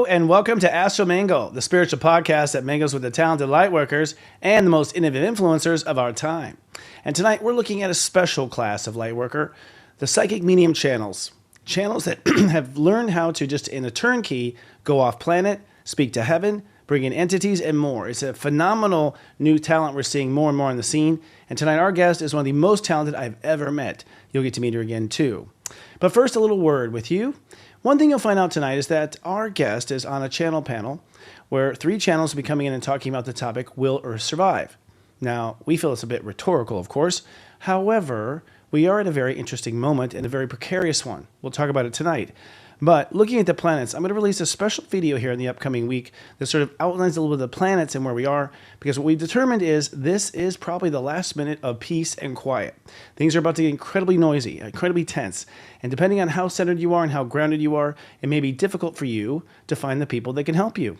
and welcome to Astro Mingle, the spiritual podcast that mingles with the talented lightworkers and the most innovative influencers of our time. And tonight we're looking at a special class of lightworker, the psychic medium channels. Channels that have learned how to just in a turnkey go off planet, speak to heaven, bring in entities, and more. It's a phenomenal new talent we're seeing more and more on the scene. And tonight our guest is one of the most talented I've ever met. You'll get to meet her again too. But first, a little word with you. One thing you'll find out tonight is that our guest is on a channel panel where 3 channels will be coming in and talking about the topic, Will Earth Survive? Now, we feel it's a bit rhetorical, of course. However, we are at a very interesting moment and a very precarious one. We'll talk about it tonight. But looking at the planets, I'm going to release a special video here in the upcoming week that sort of outlines a little bit of the planets and where we are, because what we've determined is this is probably the last minute of peace and quiet. Things are about to get incredibly noisy, incredibly tense, and depending on how centered you are and how grounded you are, it may be difficult for you to find the people that can help you.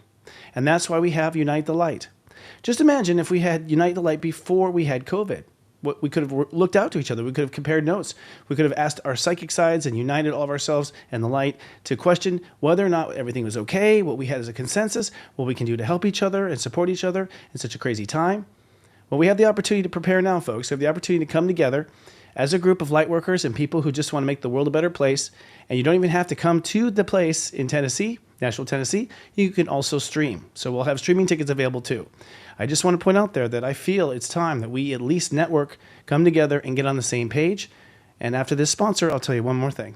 And that's why we have Unite the Light. Just imagine if we had Unite the Light before we had COVID. We could have looked out to each other. We could have compared notes. We could have asked our psychic sides and united all of ourselves and the light to question whether or not everything was okay, what we had as a consensus, what we can do to help each other and support each other in such a crazy time. Well, we have the opportunity to prepare now, folks. We have the opportunity to come together as a group of light workers and people who just want to make the world a better place. And you don't even have to come to the place in Tennessee, Nashville, Tennessee. You can also stream. So we'll have streaming tickets available too. I just want to point out there that I feel it's time that we at least network, come together, and get on the same page. And after this sponsor, I'll tell you one more thing.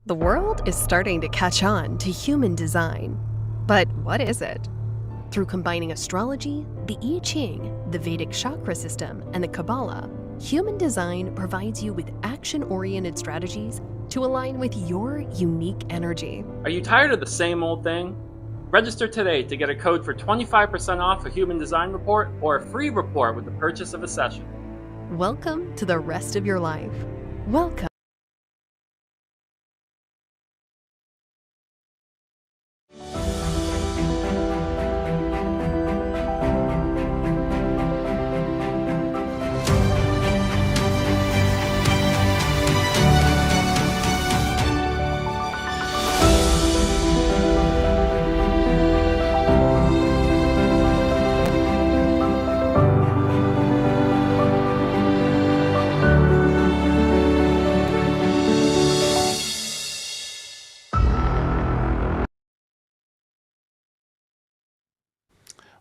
The world is starting to catch on to human design. But what is it? Through combining astrology, the I Ching, the Vedic chakra system, and the Kabbalah, human design provides you with action-oriented strategies to align with your unique energy. Are you tired of the same old thing? Register today to get a code for 25% off a human design report or a free report with the purchase of a session. Welcome to the rest of your life. Welcome.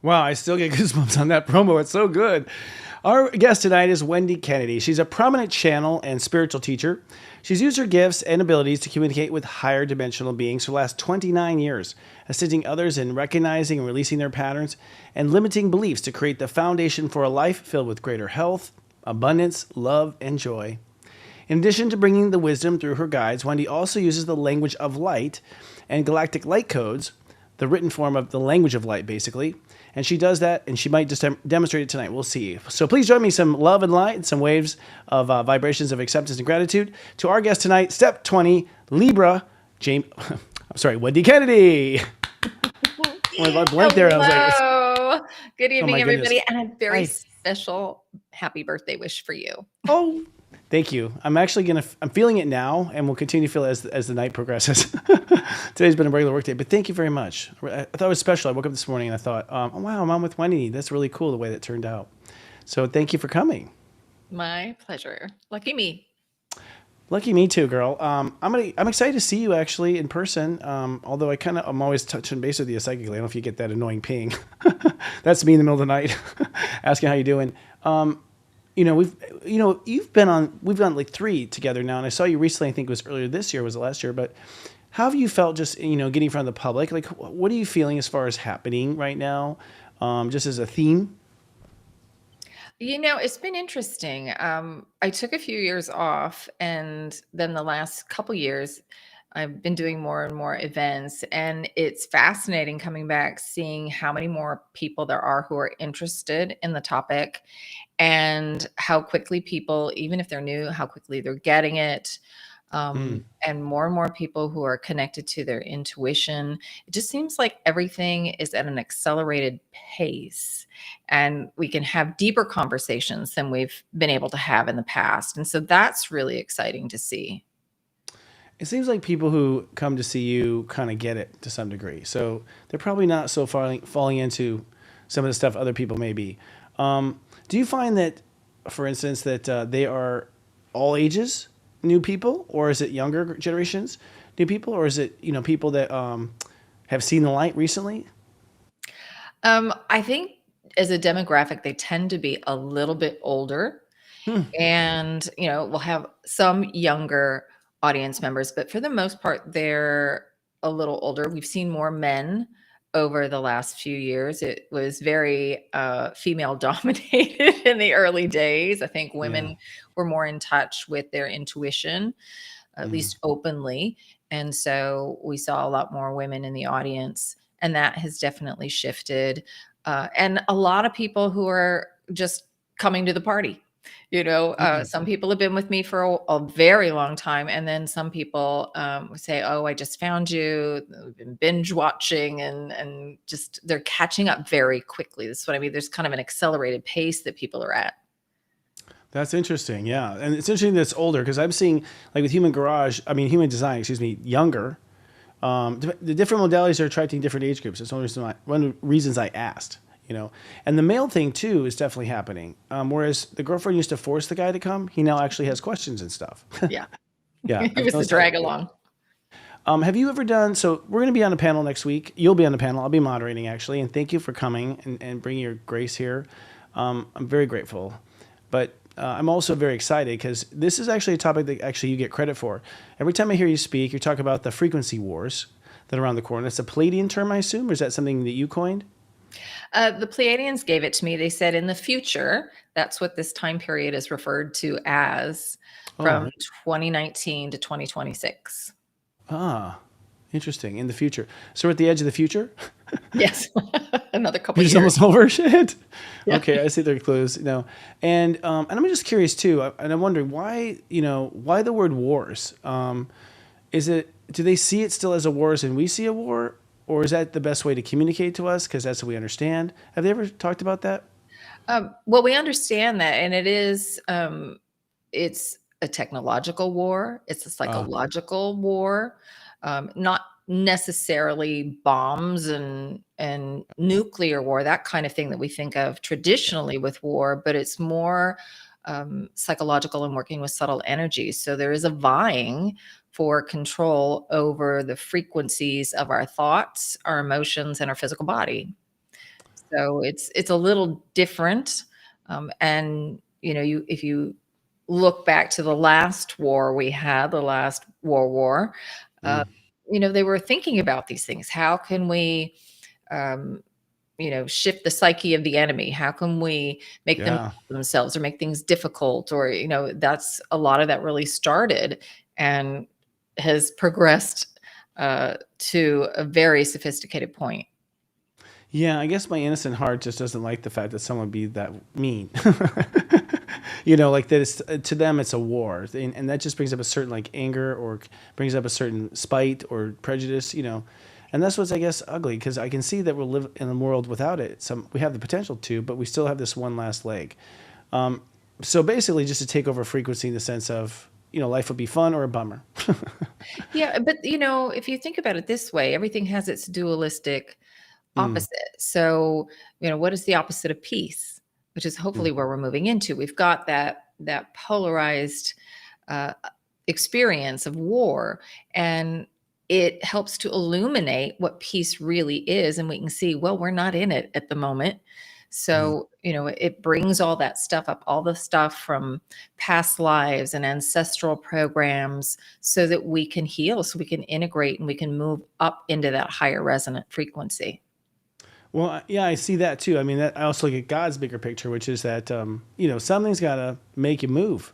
Wow, I still get goosebumps on that promo. It's so good. Our guest tonight is Wendy Kennedy. She's a prominent channel and spiritual teacher. She's used her gifts and abilities to communicate with higher dimensional beings for the last 29 years, assisting others in recognizing and releasing their patterns and limiting beliefs to create the foundation for a life filled with greater health, abundance, love, and joy. In addition to bringing the wisdom through her guides, Wendy also uses the language of light and galactic light codes, the written form of the language of light, basically. And she does that, and she might just demonstrate it tonight. We'll see. So please join me some love and light and some waves of vibrations of acceptance and gratitude to our guest tonight, Step 20, Libra, Wendy Kennedy. When I blinked there, I was like, hello. Good evening, everybody, and a very Hi. special happy birthday wish for you. oh, thank you. I'm feeling it now, and we'll continue to feel it as the night progresses. Today's been a regular work day, but thank you very much. I thought it was special. I woke up this morning and I thought, oh, wow, I'm on with Wendy. That's really cool the way that turned out. So thank you for coming. My pleasure. Lucky me. Lucky me too, girl. I'm excited to see you actually in person. Although I'm always touching base with you psychically. I don't know if you get that annoying ping. That's me in the middle of the night asking how you're doing. We've done like 3 together now, and I saw you recently. I think it was earlier this year, was it last year? But how have you felt just getting in front of the public? Like, what are you feeling as far as happening right now, just as a theme? It's been interesting. I took a few years off, and then the last couple years, I've been doing more and more events, and it's fascinating coming back, seeing how many more people there are who are interested in the topic, and how quickly people, even if they're new, how quickly they're getting it. Mm. And more people who are connected to their intuition. It just seems like everything is at an accelerated pace, and we can have deeper conversations than we've been able to have in the past. And so that's really exciting to see. It seems like people who come to see you kind of get it to some degree. So they're probably not so falling into some of the stuff other people may be. Do you find that, for instance, that they are all ages new people, or is it younger generations new people, or is it people that have seen the light recently? I think as a demographic, they tend to be a little bit older, Hmm. and we'll have some younger audience members, but for the most part, they're a little older. We've seen more men over the last few years. It was very female dominated in the early days. I think Yeah. women were more in touch with their intuition, at Mm. least openly. And so we saw a lot more women in the audience, and that has definitely shifted. And a lot of people who are just coming to the party. Mm. Some people have been with me for a very long time, and then some people say, "Oh, I just found you." We've been binge watching, and just they're catching up very quickly. That's what I mean. There's kind of an accelerated pace that people are at. That's interesting. Yeah. And it's interesting that it's older because I'm seeing, like with human design, excuse me, younger. The different modalities are attracting different age groups. That's one of the reasons I asked. And the male thing too is definitely happening. Whereas the girlfriend used to force the guy to come, he now actually has questions and stuff. Yeah, Yeah. it was the drag along. Have you ever done, so we're going to be on a panel next week. You'll be on the panel. I'll be moderating actually. And thank you for coming and bringing your grace here. I'm very grateful. But I'm also very excited because this is actually a topic that actually you get credit for. Every time I hear you speak, you talk about the frequency wars that are around the corner. It's a Pleiadian term, I assume, or is that something that you coined? The Pleiadians gave it to me. They said in the future, that's what this time period is referred to as, Oh, from 2019 to 2026. ah, interesting. In the future. So we're at the edge of the future? Yes. Another couple You're just years. almost over shit. Yeah. Okay, I see their clues. And I'm just curious too, and I'm wondering why the word wars? Do they see it still as a wars and we see a war, or is that the best way to communicate to us because that's what we understand? Have they ever talked about that? Well, we understand that, and it's a technological war. It's a Uh, psychological war, not necessarily bombs and nuclear war, that kind of thing that we think of traditionally with war, but it's more psychological and working with subtle energies. So there is a vying for control over the frequencies of our thoughts, our emotions, and our physical body. So it's a little different. And if you look back to the last war we had, the last World War, uh, mm, they were thinking about these things. How can we, um, shift the psyche of the enemy? How can we make them yeah. themselves or make things difficult? Or that's a lot of that really started and has progressed to a very sophisticated point. Yeah, I guess my innocent heart just doesn't like the fact that someone would be that mean. Like that it's to them it's a war, and that just brings up a certain like anger or brings up a certain spite or prejudice. And that's what's I guess ugly because I can see that we'll live in a world without it. We have the potential to, but we still have this one last leg. So basically, just to take over frequency in the sense of life would be fun or a bummer. Yeah, but if you think about it this way, everything has its dualistic Mm, opposite. So, what is the opposite of peace? Which is mm, hopefully where we're moving into. We've got that polarized uh, experience of war, and it helps to illuminate what peace really is, and we can see, well, we're not in it at the moment. mm. So, it brings all that stuff up, all the stuff from past lives and ancestral programs, so that we can heal, so we can integrate and we can move up into that higher resonant frequency. Well, yeah, I see that too. I mean, I also look at God's bigger picture, which is that, something's got to make you move,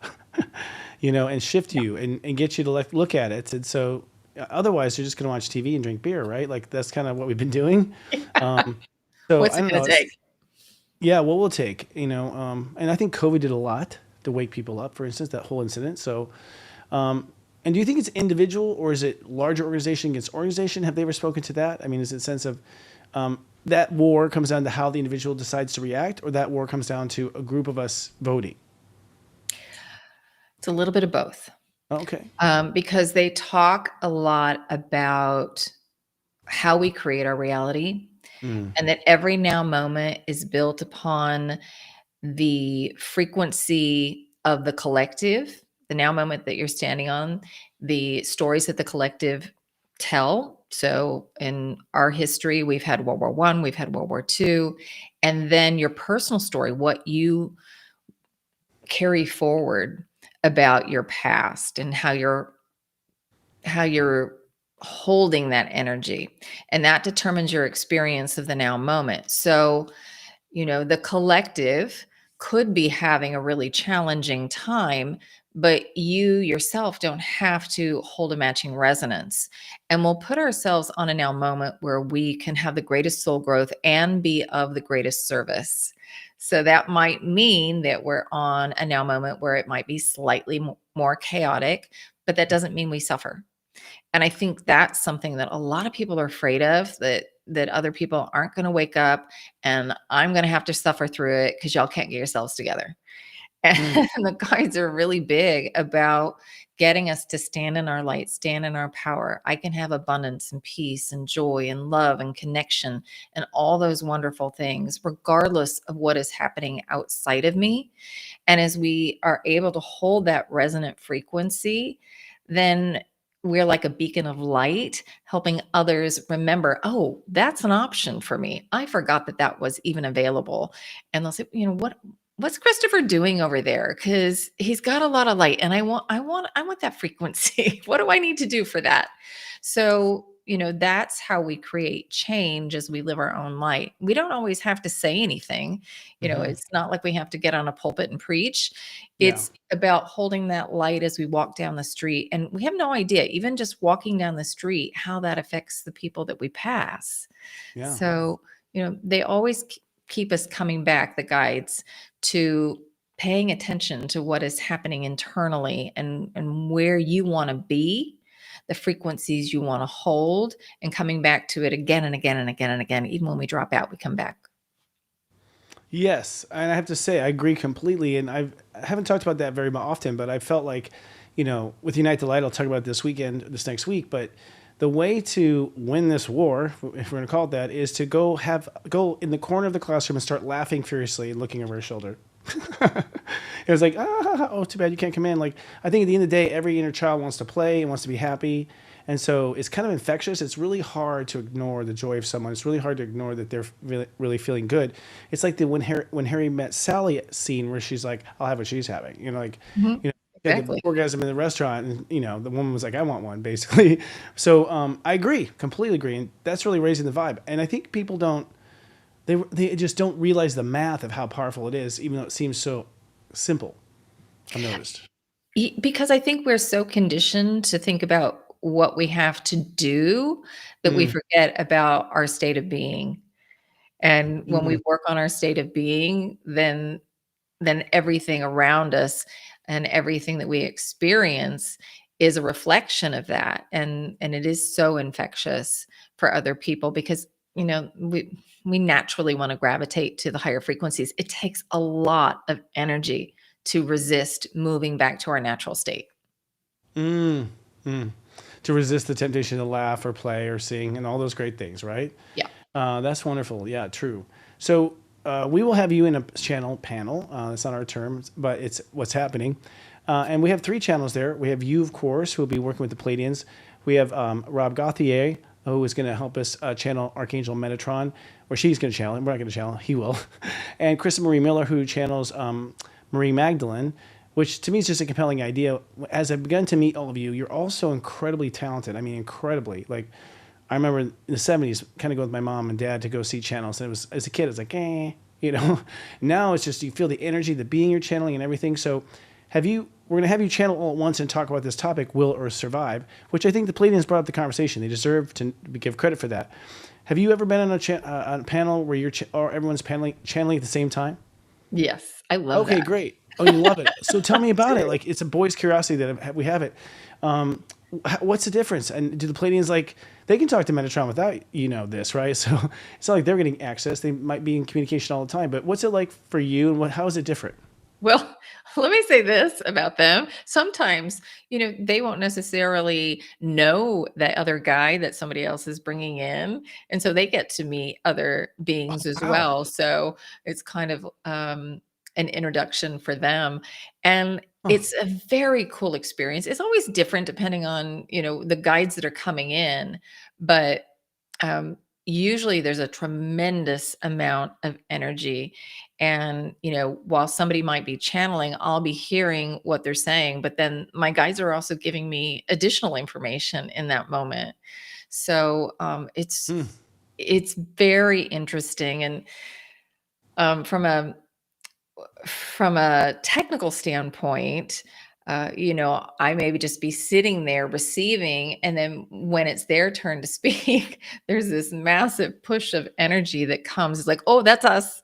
and shift you and get you to look at it. And so otherwise, you're just going to watch TV and drink beer, right? Like that's kind of what we've been doing. Um, so What's I it don't going know. to take? Yeah, what will take, and I think COVID did a lot to wake people up, for instance, that whole incident. So, and do you think it's individual or is it larger organization against organization? Have they ever spoken to that? I mean, is it a sense of that war comes down to how the individual decides to react, or that war comes down to a group of us voting? It's a little bit of both. Okay. Because they talk a lot about how we create our reality, Mm. and that every now moment is built upon the frequency of the collective, the now moment that you're standing on, the stories that the collective tell. So in our history, we've had World War One, we've had World War Two, and then your personal story, what you carry forward about your past and how you're holding that energy, and that determines your experience of the now moment. So the collective could be having a really challenging time, but you yourself don't have to hold a matching resonance. And we'll put ourselves on a now moment where we can have the greatest soul growth and be of the greatest service. So that might mean that we're on a now moment where it might be slightly more chaotic, but that doesn't mean we suffer. And I think that's something that a lot of people are afraid of, that other people aren't going to wake up and I'm going to have to suffer through it because y'all can't get yourselves together. Mm. And the guides are really big about getting us to stand in our light, stand in our power. I can have abundance and peace and joy and love and connection and all those wonderful things, regardless of what is happening outside of me. And as we are able to hold that resonant frequency, then we're like a beacon of light, helping others remember, oh, that's an option for me. I forgot that that was even available. And they'll say, what's Christopher doing over there? Because he's got a lot of light, and I want that frequency. What do I need to do for that? So, that's how we create change as we live our own light. We don't always have to say anything. Mhm. It's not like we have to get on a pulpit and preach. Yeah. It's about holding that light as we walk down the street. And we have no idea, even just walking down the street, how that affects the people that we pass. Yeah. So, they always keep us coming back, the guides, to paying attention to what is happening internally and where you want to be, the frequencies you want to hold, and coming back to it again and again and again and again. Even when we drop out, we come back. Yes, and I have to say I agree completely. And I haven't talked about that very often, but I felt like, with Unite the Light, I'll talk about it this next week. But the way to win this war, if we're going to call it that, is to go in the corner of the classroom and start laughing furiously and looking over his shoulder. It was like, oh, too bad you can't come in. Like, I think at the end of the day, every inner child wants to play and wants to be happy. And so it's kind of infectious. It's really hard to ignore the joy of someone. It's really hard to ignore that they're really, really feeling good. It's like the when Harry met Sally scene where she's like, I'll have what she's having. Exactly. The orgasm in the restaurant, and the woman was like, I want one, basically. So I agree, completely agree. And that's really raising the vibe. And I think people they just don't realize the math of how powerful it is, even though it seems so simple. I've noticed. Because I think we're so conditioned to think about what we have to do that we Mm. forget about our state of being. And when we Mm. work on our state of being, then everything around us and everything that we experience is a reflection of that. And it is so infectious for other people because, we naturally want to gravitate to the higher frequencies. It takes a lot of energy to resist moving back to our natural state. Mm. Mm. To resist the temptation to laugh or play or sing and all those great things, right? Yeah. That's wonderful. Yeah, true. So we will have you in a panel. It's not our terms, but it's what's happening. And we have 3 channels there. We have you, of course, who will be working with the Pleiadians. We have Rob Gauthier, who is going to help us channel Archangel Metatron, or she's going to channel him. We're not going to channel him. He will. And Krista Marie Miller, who channels Marie Magdalene, which to me is just a compelling idea. As I've begun to meet all of you, you're all so incredibly talented. I mean, incredibly. Like, I remember in the 70s, kind of go with my mom and dad to go see channels. And it was, as a kid, it's like, you know, now it's just, you feel the energy, the being you're channeling and everything. So we're going to have you channel all at once and talk about this topic, will Earth survive? Which I think the Pleiadians brought up the conversation. They deserve to give credit for that. Have you ever been on a panel where or everyone's channeling at the same time? Yes, I love Okay, that. great. Oh, you love it. So tell me about it. Like, it's a boy's curiosity that we have it. What's the difference? And do the Pleiadians, like, they can talk to Metatron without, this, right? So it's not like they're getting access. They might be in communication all the time. But what's it like for you, and how is it different? Well, let me say this about them. Sometimes, they won't necessarily know that other guy that somebody else is bringing in. And so they get to meet other beings as Wow. well. So it's kind of an introduction for them. And it's a very cool experience. It's always different depending on, the guides that are coming in. But usually there's a tremendous amount of energy. And, while somebody might be channeling, I'll be hearing what they're saying, but then my guides are also giving me additional information in that moment. So it's very interesting. And from a technical standpoint, I maybe just be sitting there receiving, and then when it's their turn to speak, there's this massive push of energy that comes. It's like, oh, that's us.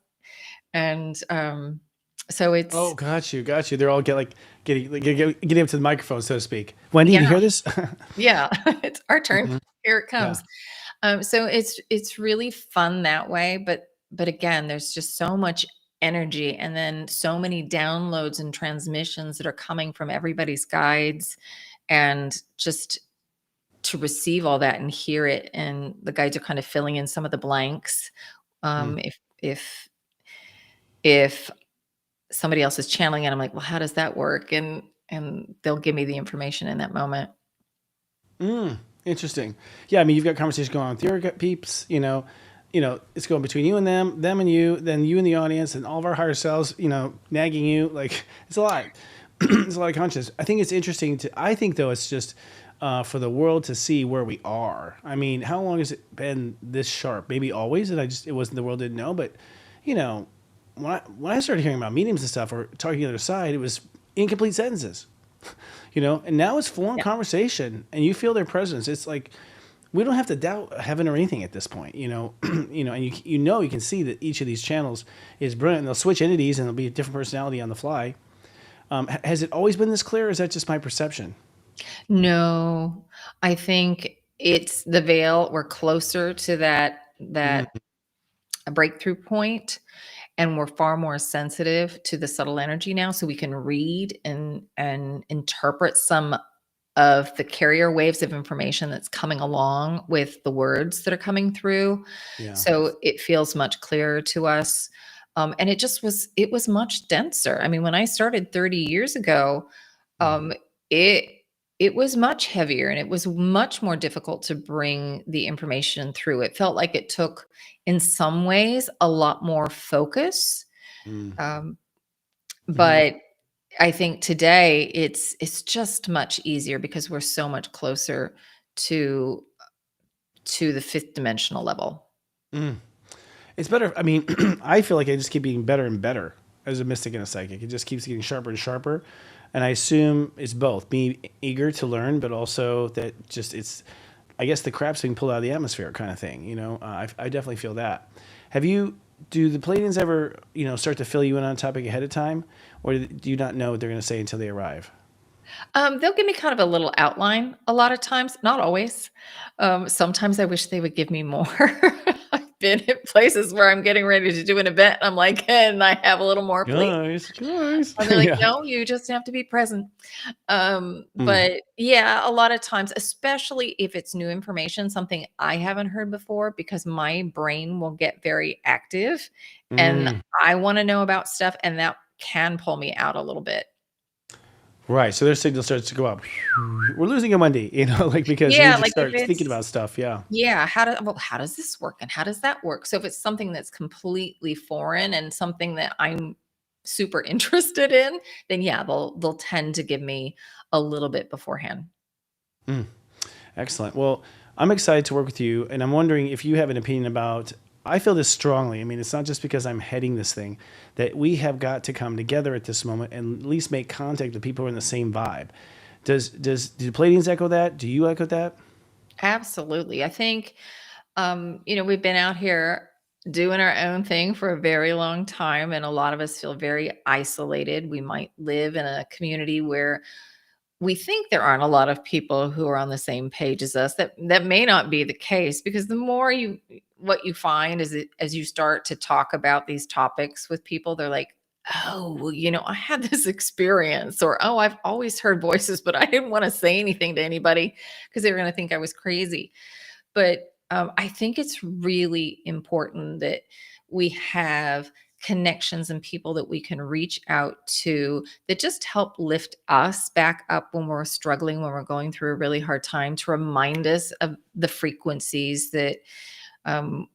And so Oh, it's, got you. They're all getting up to the microphone, so to speak. Wendy, you yeah, hear this? yeah, it's our turn. Mhm. Here it Yeah. comes. So it's really fun that way, but again, there's just so much energy, and then so many downloads and transmissions that are coming from everybody's guides, and just to receive all that and hear it, and the guides are kind of filling in some of the blanks. Mm. If somebody else is channeling it, I'm like, well, how does that work? And they'll give me the information in that moment. Interesting. Yeah, I mean, you've got conversations going on with your peeps. It's going between you and them and you, then you and the audience, and all of our higher selves. Nagging you. Like, it's a lot. It's a lot of consciousness. I think it's interesting I think though, it's just for the world to see where we are. I mean, how long has it been this sharp? Maybe always, and it wasn't, the world didn't know. But when I started hearing about mediums and stuff, or talking to the other side, it was incomplete sentences. And now it's full on Yeah. conversation, and you feel their presence. It's like we don't have to doubt heaven or anything at this point. And you can see that each of these channels is brilliant. And they'll switch entities, and there'll be a different personality on the fly. Has it always been this clear, or is that just my perception? No, I think it's the veil. We're closer to that Mm. breakthrough point, and we're far more sensitive to the subtle energy now, so we can read and interpret some of the carrier waves of information that's coming along with the words that are coming through. Yeah. So it feels much clearer to us. And it was much denser. I mean, when I started 30 years ago, um, it it was much heavier, and it was much more difficult to bring the information through. It felt like it took, in some ways, a lot more focus. Mm. Um, Mhm. but I think today it's just much easier because we're so much closer to the fifth dimensional level. Mm. It's better. I mean, I feel like I just keep getting better and better as a mystic and a psychic. It just keeps getting sharper and sharper. And I assume it's both me eager to learn, but also that just I guess the crap's being pulled out of the atmosphere kind of thing. I definitely feel that. Do the Pleiadians ever, start to fill you in on a topic ahead of time, or do you not know what they're going to say until they arrive? They'll give me kind of a little outline a lot of times, not always. Sometimes I wish they would give me more. I've been at places where I'm getting ready to do an event, and I'm like, "Can I have a little more, please?" Guys. And they're like, Yeah. "No, you just have to be present." Mm. But yeah, a lot of times, especially if it's new information, something I haven't heard before, because my brain will get very active, and Mm. I want to know about stuff, and that can pull me out a little bit. Right. So their signal starts to go up. We're losing a Monday, like, because you Yeah, just like if start thinking it's about stuff. Yeah. yeah, how does this work, and how does that work? So if it's something that's completely foreign and something that I'm super interested in, then yeah, they'll tend to give me a little bit beforehand. Mm. Excellent. Well, I'm excited to work with you, and I'm wondering if you have an opinion about. I feel this strongly. I mean, it's not just because I'm heading this thing, that we have got to come together at this moment and at least make contact with people who are in the same vibe. Do Pleiadians echo that? Do you echo that? Absolutely. I think, we've been out here doing our own thing for a very long time, and a lot of us feel very isolated. We might live in a community where we think there aren't a lot of people who are on the same page as us. That may not be the case, because the more what you find is that as you start to talk about these topics with people, they're like, oh, well, I had this experience, or, oh, I've always heard voices, but I didn't want to say anything to anybody because they were going to think I was crazy. But I think it's really important that we have connections and people that we can reach out to that just help lift us back up when we're struggling, when we're going through a really hard time, to remind us of the frequencies that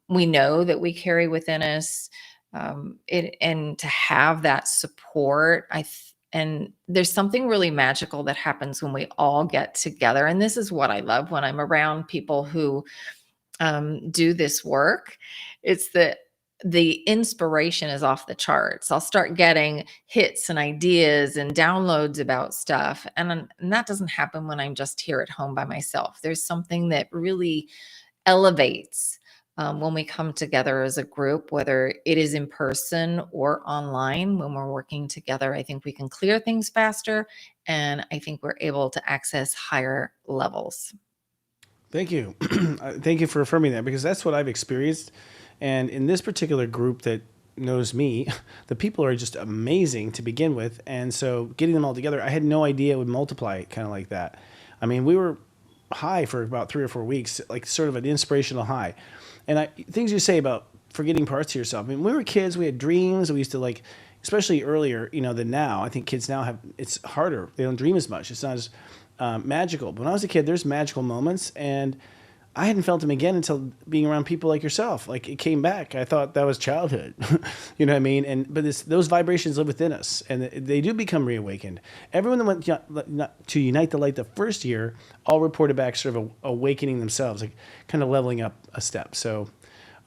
we know that we carry within us, and to have that support. And there's something really magical that happens when we all get together. And this is what I love when I'm around people who do this work. It's that the inspiration is off the charts. I'll start getting hits and ideas and downloads about stuff. And that doesn't happen when I'm just here at home by myself. There's something that really elevates when we come together as a group, whether it is in person or online. When we're working together, I think we can clear things faster, and I think we're able to access higher levels. Thank you. Thank you for affirming that, because that's what I've experienced. And in this particular group that knows me, the people are just amazing to begin with. And so getting them all together, I had no idea it would multiply kind of like that. I mean, we were high for about 3 or 4 weeks, like sort of an inspirational high. And things you say about forgetting parts of yourself. I mean, when we were kids, we had dreams. We used to, like, especially earlier, than now. I think kids now it's harder. They don't dream as much. It's not as magical. But when I was a kid, there's magical moments, and I hadn't felt them again until being around people like yourself. Like, it came back. I thought that was childhood. You know what I mean? But those vibrations live within us, and they do become reawakened. Everyone that went to Unite the Light the first year all reported back sort of awakening themselves, like kind of leveling up a step. So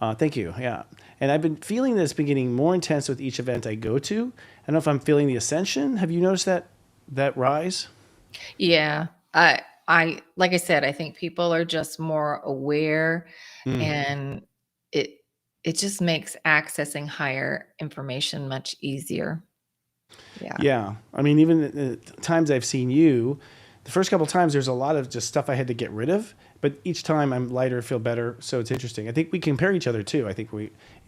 thank you. Yeah. And I've been feeling this getting more intense with each event I go to. I don't know if I'm feeling the ascension. Have you noticed that rise? Yeah. Like I said, I think people are just more aware, and it just makes accessing higher information much easier. Yeah. Yeah. I mean, even the times I've seen you, the first couple of times, there's a lot of just stuff I had to get rid of, but each time I'm lighter, feel better. So it's interesting. I think we compare each other too. I think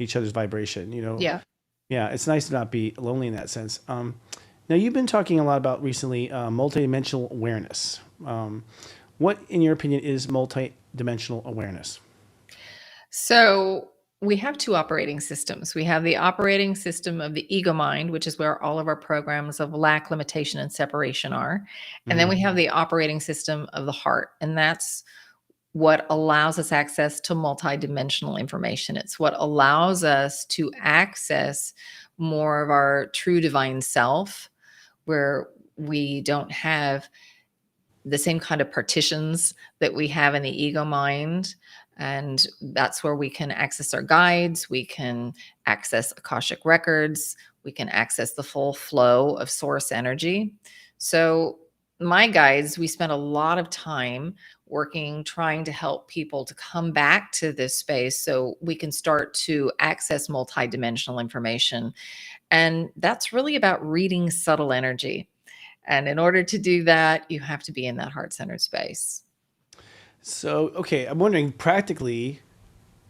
each other's vibration, Yeah. Yeah. It's nice to not be lonely in that sense. Now, you've been talking a lot about recently multidimensional awareness. What, in your opinion, is multidimensional awareness? So we have two operating systems. We have the operating system of the ego mind, which is where all of our programs of lack, limitation, and separation are. And then we have the operating system of the heart. And that's what allows us access to multidimensional information. It's what allows us to access more of our true divine self, where we don't have the same kind of partitions that we have in the ego mind. And that's where we can access our guides. We can access Akashic records. We can access the full flow of source energy. So my guides, we spend a lot of time working, trying to help people to come back to this space so we can start to access multidimensional information. And that's really about reading subtle energy. And in order to do that, you have to be in that heart-centered space. So, okay, I'm wondering practically,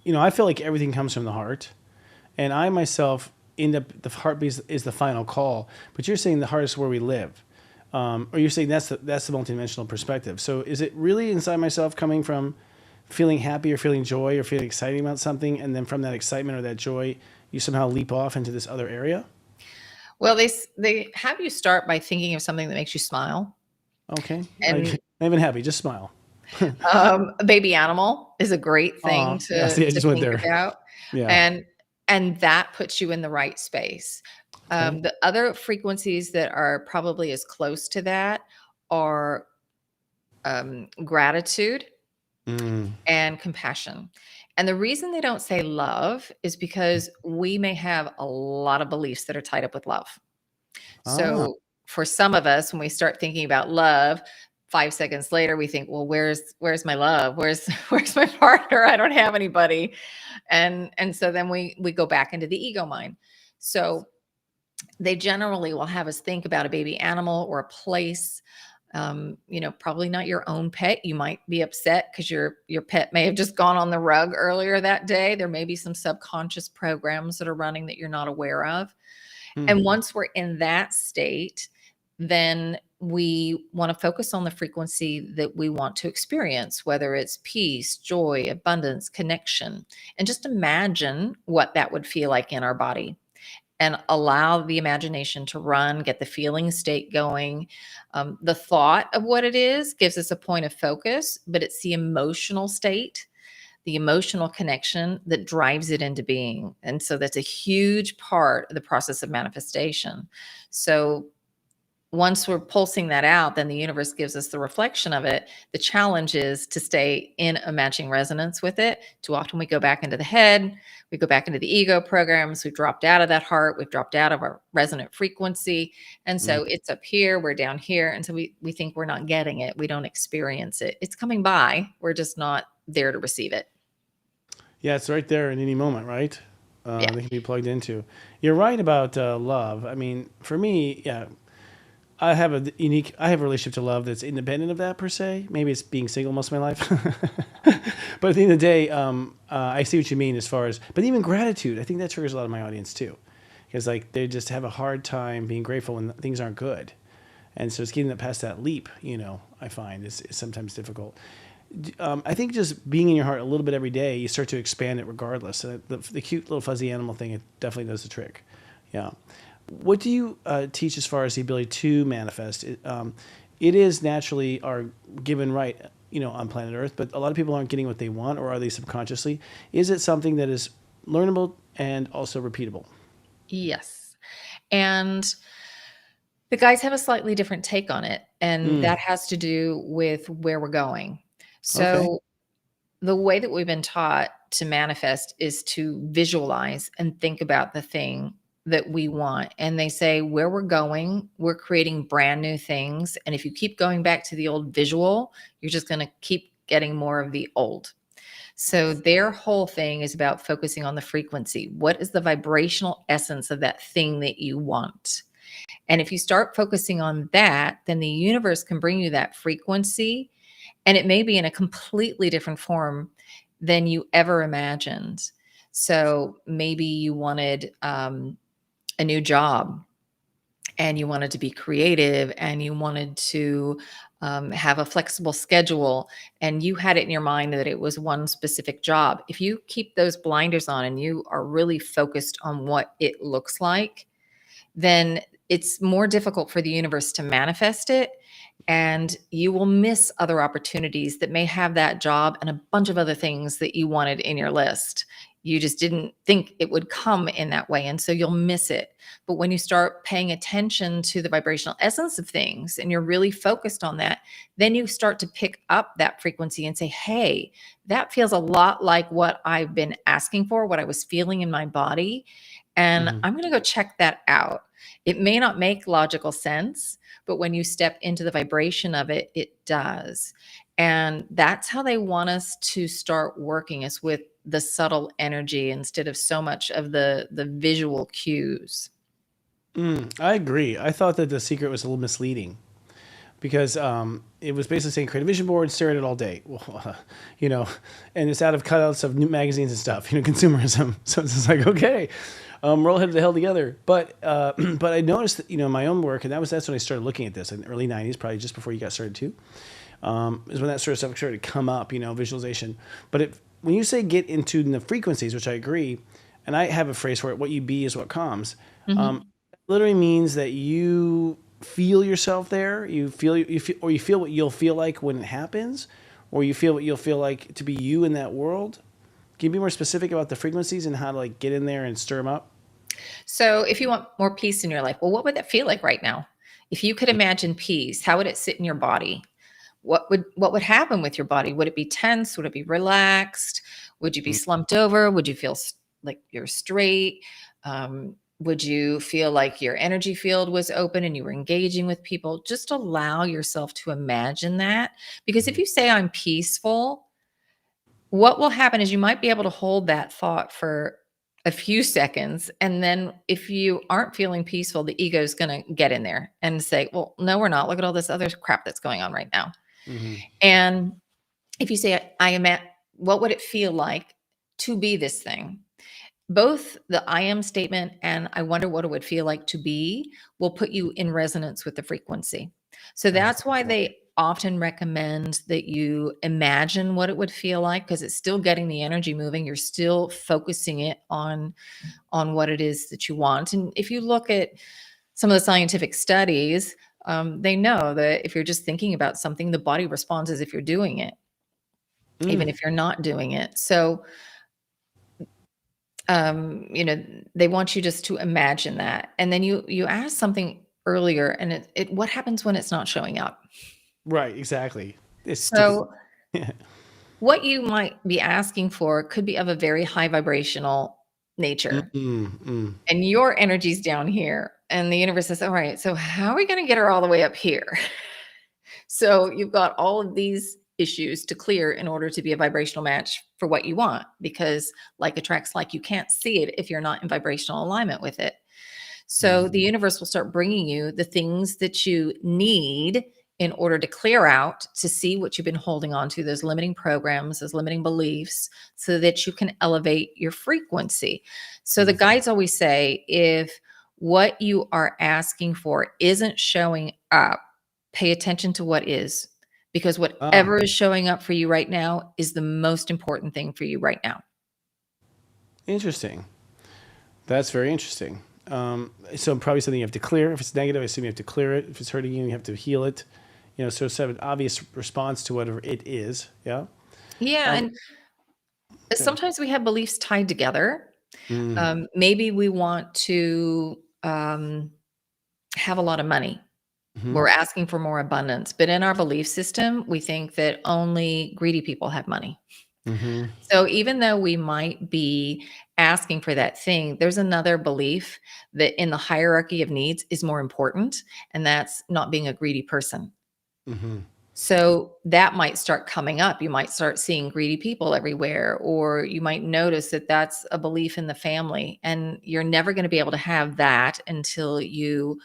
I feel like everything comes from the heart, and I myself end up, the heart is the final call, but you're saying the heart is where we live. Or you're saying that's the multidimensional perspective. So is it really inside myself, coming from feeling happy or feeling joy or feeling excited about something, and then from that excitement or that joy, you somehow leap off into this other area? Well, they have you start by thinking of something that makes you smile. Okay. And not even happy, just smile. a baby animal is a great thing I just went there. about. Yeah. And that puts you in the right space. Okay. The other frequencies that are probably as close to that are gratitude Mm. and compassion. And the reason they don't say love is because we may have a lot of beliefs that are tied up with love. Ah. So for some of us, when we start thinking about love, 5 seconds later, we think, well, where's my love? Where's my partner? I don't have anybody. And so then we go back into the ego mind. So they generally will have us think about a baby animal or a place. Probably not your own pet. You might be upset because your pet may have just gone on the rug earlier that day. There may be some subconscious programs that are running that you're not aware of. Hmm. And once we're in that state, then we want to focus on the frequency that we want to experience, whether it's peace, joy, abundance, connection, and just imagine what that would feel like in our body and allow the imagination to run, get the feeling state going. The thought of what it is gives us a point of focus, but it's the emotional state, the emotional connection that drives it into being. And so that's a huge part of the process of manifestation. So once we're pulsing that out, then the universe gives us the reflection of it. The challenge is to stay in a matching resonance with it. Too often we go back into the head, we go back into the ego programs, we've dropped out of that heart, we've dropped out of our resonant frequency. And so it's up here, we're down here. And so we think we're not getting it, we don't experience it. It's coming by, we're just not there to receive it. Yeah, it's right there in any moment, right? Yeah. They can be plugged into. You're right about love. I mean, for me, yeah, I have a relationship to love that's independent of that per se. Maybe it's being single most of my life. But at the end of the day, I see what you mean as far as, but even gratitude, I think that triggers a lot of my audience too. Because like they just have a hard time being grateful when things aren't good. And so it's getting past that leap, I find is sometimes difficult. I think just being in your heart a little bit every day, you start to expand it regardless. The cute little fuzzy animal thing, it definitely does the trick. Yeah. What do you teach as far as the ability to manifest? It is naturally our given right, on planet Earth, but a lot of people aren't getting what they want, or are they subconsciously? Is it something that is learnable and also repeatable? Yes. And the guys have a slightly different take on it, and that has to do with where we're going. Okay. So the way that we've been taught to manifest is to visualize and think about the thing that we want. And they say where we're going, we're creating brand new things. And if you keep going back to the old visual, you're just going to keep getting more of the old. So their whole thing is about focusing on the frequency. What is the vibrational essence of that thing that you want? And if you start focusing on that, then the universe can bring you that frequency. And it may be in a completely different form than you ever imagined. So maybe you wanted a new job, and you wanted to be creative, and you wanted to have a flexible schedule, and you had it in your mind that it was one specific job. If you keep those blinders on and you are really focused on what it looks like, then it's more difficult for the universe to manifest it. And you will miss other opportunities that may have that job and a bunch of other things that you wanted in your list. You just didn't think it would come in that way. And so you'll miss it. But when you start paying attention to the vibrational essence of things and you're really focused on that, then you start to pick up that frequency and say, hey, that feels a lot like what I've been asking for, what I was feeling in my body. And I'm going to go check that out. It may not make logical sense, but when you step into the vibration of it, it does. And that's how they want us to start working, is with the subtle energy instead of so much of the visual cues. I agree. I thought that the secret was a little misleading because it was basically saying create a vision board, stare at it all day. Well, and it's out of cutouts of new magazines and stuff, consumerism. So it's just like, okay, we're all headed to hell together. But I noticed that, in my own work, and that's when I started looking at this in the early 90s, probably just before you got started too, is when that sort of stuff started to come up, visualization. But when you say get into the frequencies, which I agree, and I have a phrase for it, what you be is what comes, literally means that you feel yourself there. You feel, or you feel what you'll feel like when it happens, or you feel what you'll feel like to be you in that world. Can you be more specific about the frequencies and how to get in there and stir them up? So if you want more peace in your life, well, what would that feel like right now? If you could imagine peace, how would it sit in your body? what would happen with your body? Would it be tense? Would it be relaxed? Would you be Mm. slumped over? Would you feel like you're straight? Would you feel like your energy field was open and you were engaging with people? Just allow yourself to imagine that. Because if you say I'm peaceful, what will happen is you might be able to hold that thought for a few seconds. And then if you aren't feeling peaceful, the ego is going to get in there and say, well, no, we're not. Look at all this other crap that's going on right now. Mm-hmm. And if you say, I am at, what would it feel like to be this thing? Both the I am statement and I wonder what it would feel like to be will put you in resonance with the frequency. So that's why they often recommend that you imagine what it would feel like, because it's still getting the energy moving. You're still focusing it on what it is that you want. And if you look at some of the scientific studies, they know that if you're just thinking about something, the body responds as if you're doing it, even if you're not doing it. So they want you just to imagine that. And then you asked something earlier, and it what happens when it's not showing up? Right, exactly. It's So what you might be asking for could be of a very high vibrational nature. Mm-mm. And your energy's down here. And the universe says, all right, so how are we going to get her all the way up here? So you've got all of these issues to clear in order to be a vibrational match for what you want, because like attracts like, you can't see it if you're not in vibrational alignment with it. So the universe will start bringing you the things that you need in order to clear out, to see what you've been holding on to, those limiting programs, those limiting beliefs, so that you can elevate your frequency. So the guides always say, if what you are asking for isn't showing up, pay attention to what is, because whatever is showing up for you right now is the most important thing for you right now. Interesting. That's very interesting. So probably something you have to clear. If it's negative, I assume you have to clear it. If it's hurting you, you have to heal it. So it's an obvious response to whatever it is. Yeah. Yeah. And sometimes we have beliefs tied together. Mm. Maybe we want to have a lot of money. Mm-hmm. We're asking for more abundance. But in our belief system, we think that only greedy people have money. Mm-hmm. So even though we might be asking for that thing, there's another belief that in the hierarchy of needs is more important, and that's not being a greedy person. Mm-hmm. So that might start coming up. You might start seeing greedy people everywhere, or you might notice that that's a belief in the family, and you're never going to be able to have that until you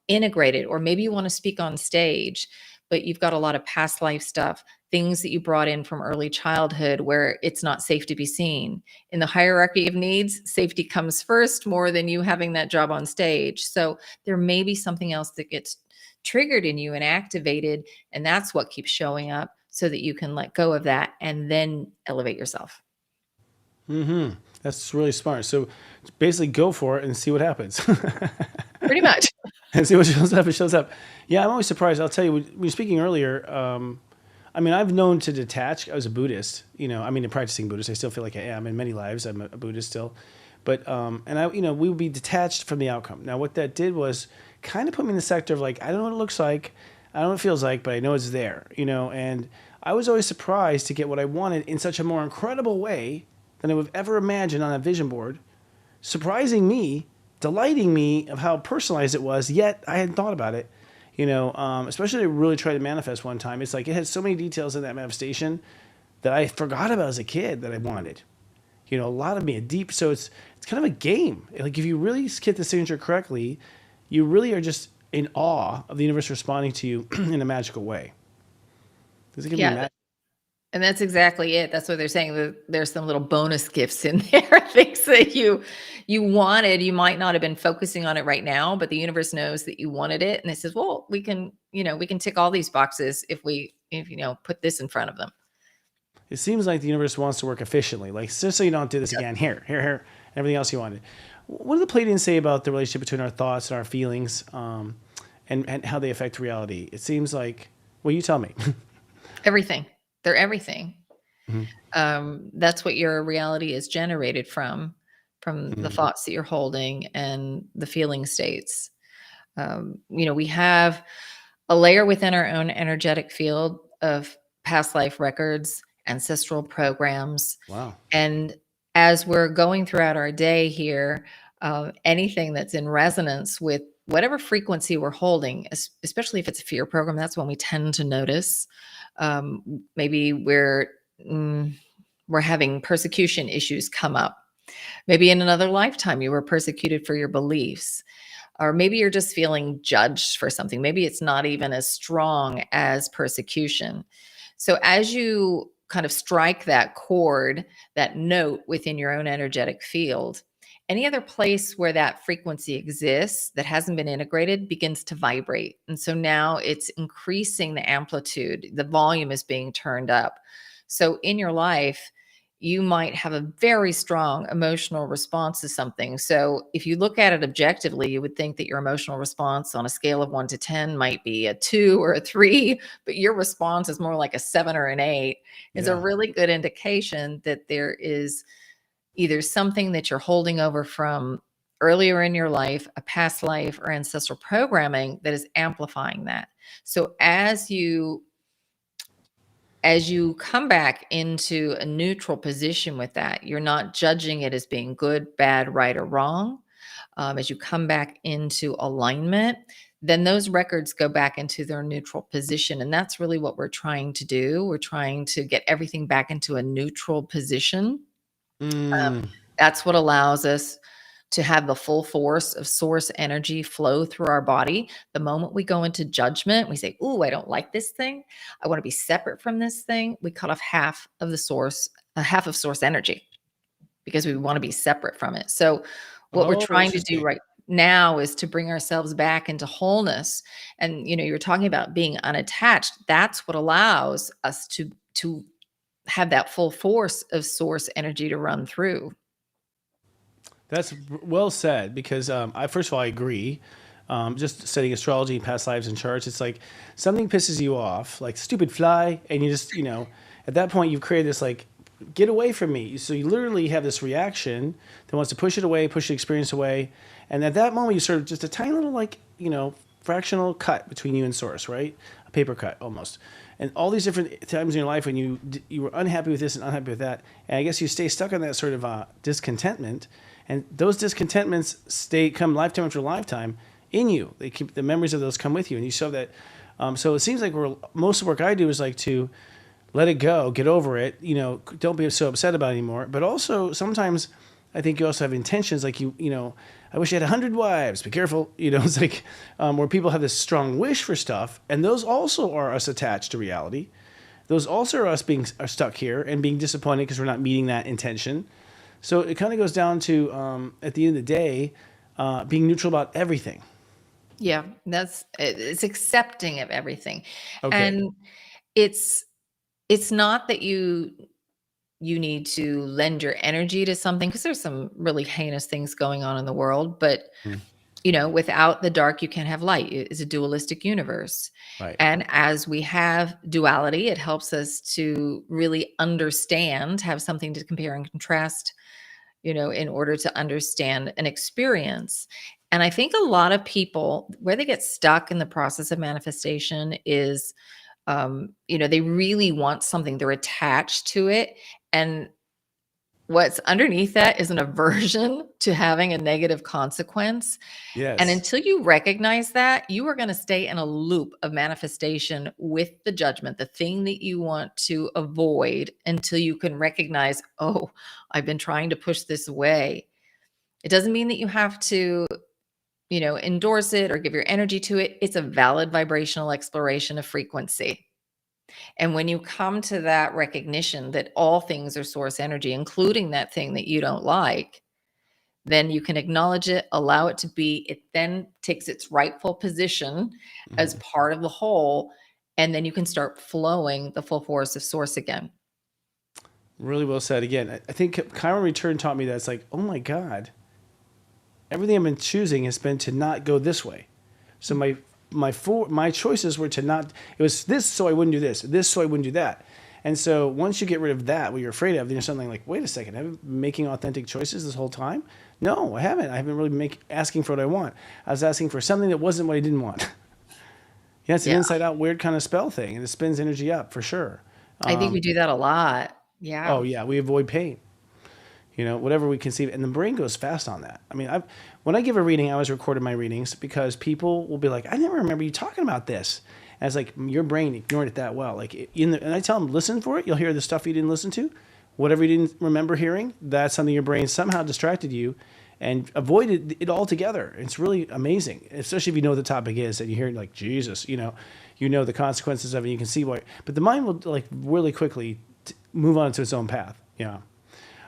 integrate it. Or maybe you want to speak on stage, but you've got a lot of past life stuff, things that you brought in from early childhood where it's not safe to be seen. In the hierarchy of needs, safety comes first more than you having that job on stage. So there may be something else that gets triggered in you and activated, and that's what keeps showing up, so that you can let go of that and then elevate yourself. Mm-hmm. That's really smart. So basically go for it and see what happens. Pretty much. And see what shows up. It shows up. Yeah, I'm always surprised. I'll tell you, when you were speaking earlier, I've known to detach. I was a Buddhist, a practicing Buddhist. I still feel like I am in many lives. I'm a Buddhist still. But, we would be detached from the outcome. Now, what that did was kind of put me in the sector of like, I don't know what it looks like. I don't know what it feels like, but I know it's there, and I was always surprised to get what I wanted in such a more incredible way than I would have ever imagined on a vision board, surprising me, delighting me of how personalized it was, yet I hadn't thought about it. Especially I really tried to manifest one time. It's like it had so many details in that manifestation that I forgot about as a kid that I wanted. A lot of me, so it's kind of a game. Like if you really hit the signature correctly, you really are just in awe of the universe responding to you in a magical way. Yeah. And that's exactly it. That's what they're saying. That there's some little bonus gifts in there, things that you wanted. You might not have been focusing on it right now, but the universe knows that you wanted it, and it says, "Well, we can tick all these boxes if put this in front of them." It seems like the universe wants to work efficiently. Like, just so you don't do this again, here, everything else you wanted. What do the Pleiadians say about the relationship between our thoughts and our feelings, and how they affect reality? It seems like, well, you tell me. Everything. They're everything. Mm-hmm. That's what your reality is generated from Mm-hmm. the thoughts that you're holding and the feeling states. We have a layer within our own energetic field of past life records, ancestral programs. Wow. And as we're going throughout our day here, anything that's in resonance with whatever frequency we're holding, especially if it's a fear program, that's when we tend to notice. Maybe we're having persecution issues come up. Maybe in another lifetime you were persecuted for your beliefs. Or maybe you're just feeling judged for something. Maybe it's not even as strong as persecution. So as you kind of strike that chord, that note within your own energetic field, any other place where that frequency exists that hasn't been integrated begins to vibrate. And so now it's increasing the amplitude, the volume is being turned up. So in your life, you might have a very strong emotional response to something. So if you look at it objectively, you would think that your emotional response on a scale of 1 to 10 might be a 2 or a 3, but your response is more like a 7 or an 8. Is a really good indication that there is either something that you're holding over from earlier in your life, a past life, or ancestral programming that is amplifying that. So as you come back into a neutral position with that, you're not judging it as being good, bad, right, or wrong. As you come back into alignment, then those records go back into their neutral position. And that's really what we're trying to do. We're trying to get everything back into a neutral position. That's what allows us to have the full force of source energy flow through our body. The moment we go into judgment, we say, "Ooh, I don't like this thing. I want to be separate from this thing." We cut off half of source energy because we want to be separate from it. So what we're trying to do right now is to bring ourselves back into wholeness. And, you're talking about being unattached. That's what allows us to have that full force of source energy to run through. That's well said, because first of all, I agree. Just studying astrology, past lives, and charts, it's like something pisses you off, like stupid fly, and you just, at that point, you've created this like, get away from me. So you literally have this reaction that wants to push it away, push the experience away, and at that moment, you sort of just a tiny little like, fractional cut between you and source, right? A paper cut almost. And all these different times in your life when you were unhappy with this and unhappy with that, and I guess you stay stuck on that sort of discontentment. And those discontentments come lifetime after lifetime in you. They keep the memories of those come with you, and you show that. So it seems like most of the work I do is like to let it go, get over it. Don't be so upset about it anymore. But also sometimes I think you also have intentions like I wish I had 100 wives. Be careful. It's like where people have this strong wish for stuff, and those also are us attached to reality. Those also are us are stuck here and being disappointed because we're not meeting that intention. So it kind of goes down to, at the end of the day, being neutral about everything. Yeah, it's accepting of everything. Okay. And it's not that you need to lend your energy to something, because there's some really heinous things going on in the world. But, without the dark, you can't have light. It's a dualistic universe. Right. And as we have duality, it helps us to really understand, have something to compare and contrast, in order to understand an experience. And I think a lot of people, where they get stuck in the process of manifestation is, they really want something, they're attached to it. And what's underneath that is an aversion to having a negative consequence. Yes. And until you recognize that, you are going to stay in a loop of manifestation with the judgment, the thing that you want to avoid, until you can recognize, oh, I've been trying to push this away. It doesn't mean that you have to, endorse it or give your energy to it. It's a valid vibrational exploration of frequency. And when you come to that recognition that all things are source energy, including that thing that you don't like, then you can acknowledge it, allow it to be. It then takes its rightful position as part of the whole. And then you can start flowing the full force of source again. Really well said. Again, I think Chiron Return taught me that it's like, oh my God, everything I've been choosing has been to not go this way. So my choices were to not, it was this so I wouldn't do this so I wouldn't do that. And so once you get rid of that, what you're afraid of, then you're suddenly like, wait a second, have I been making authentic choices this whole time? No, I haven't. I haven't really been asking for what I want. I was asking for something that wasn't what I didn't want. Yeah, it's an inside out weird kind of spell thing, and it spins energy up for sure. I think we do that a lot. Yeah. Oh yeah, we avoid pain. Whatever we conceive, and the brain goes fast on that. I mean, when I give a reading, I always recorded my readings because people will be like, "I never remember you talking about this." And it's like your brain ignored it that well. Like and I tell them, listen for it. You'll hear the stuff you didn't listen to, whatever you didn't remember hearing. That's something your brain somehow distracted you, and avoided it altogether. It's really amazing, especially if you know what the topic is and you hear like Jesus. You know the consequences of it. You can see why, but the mind will like really quickly move on to its own path. Yeah.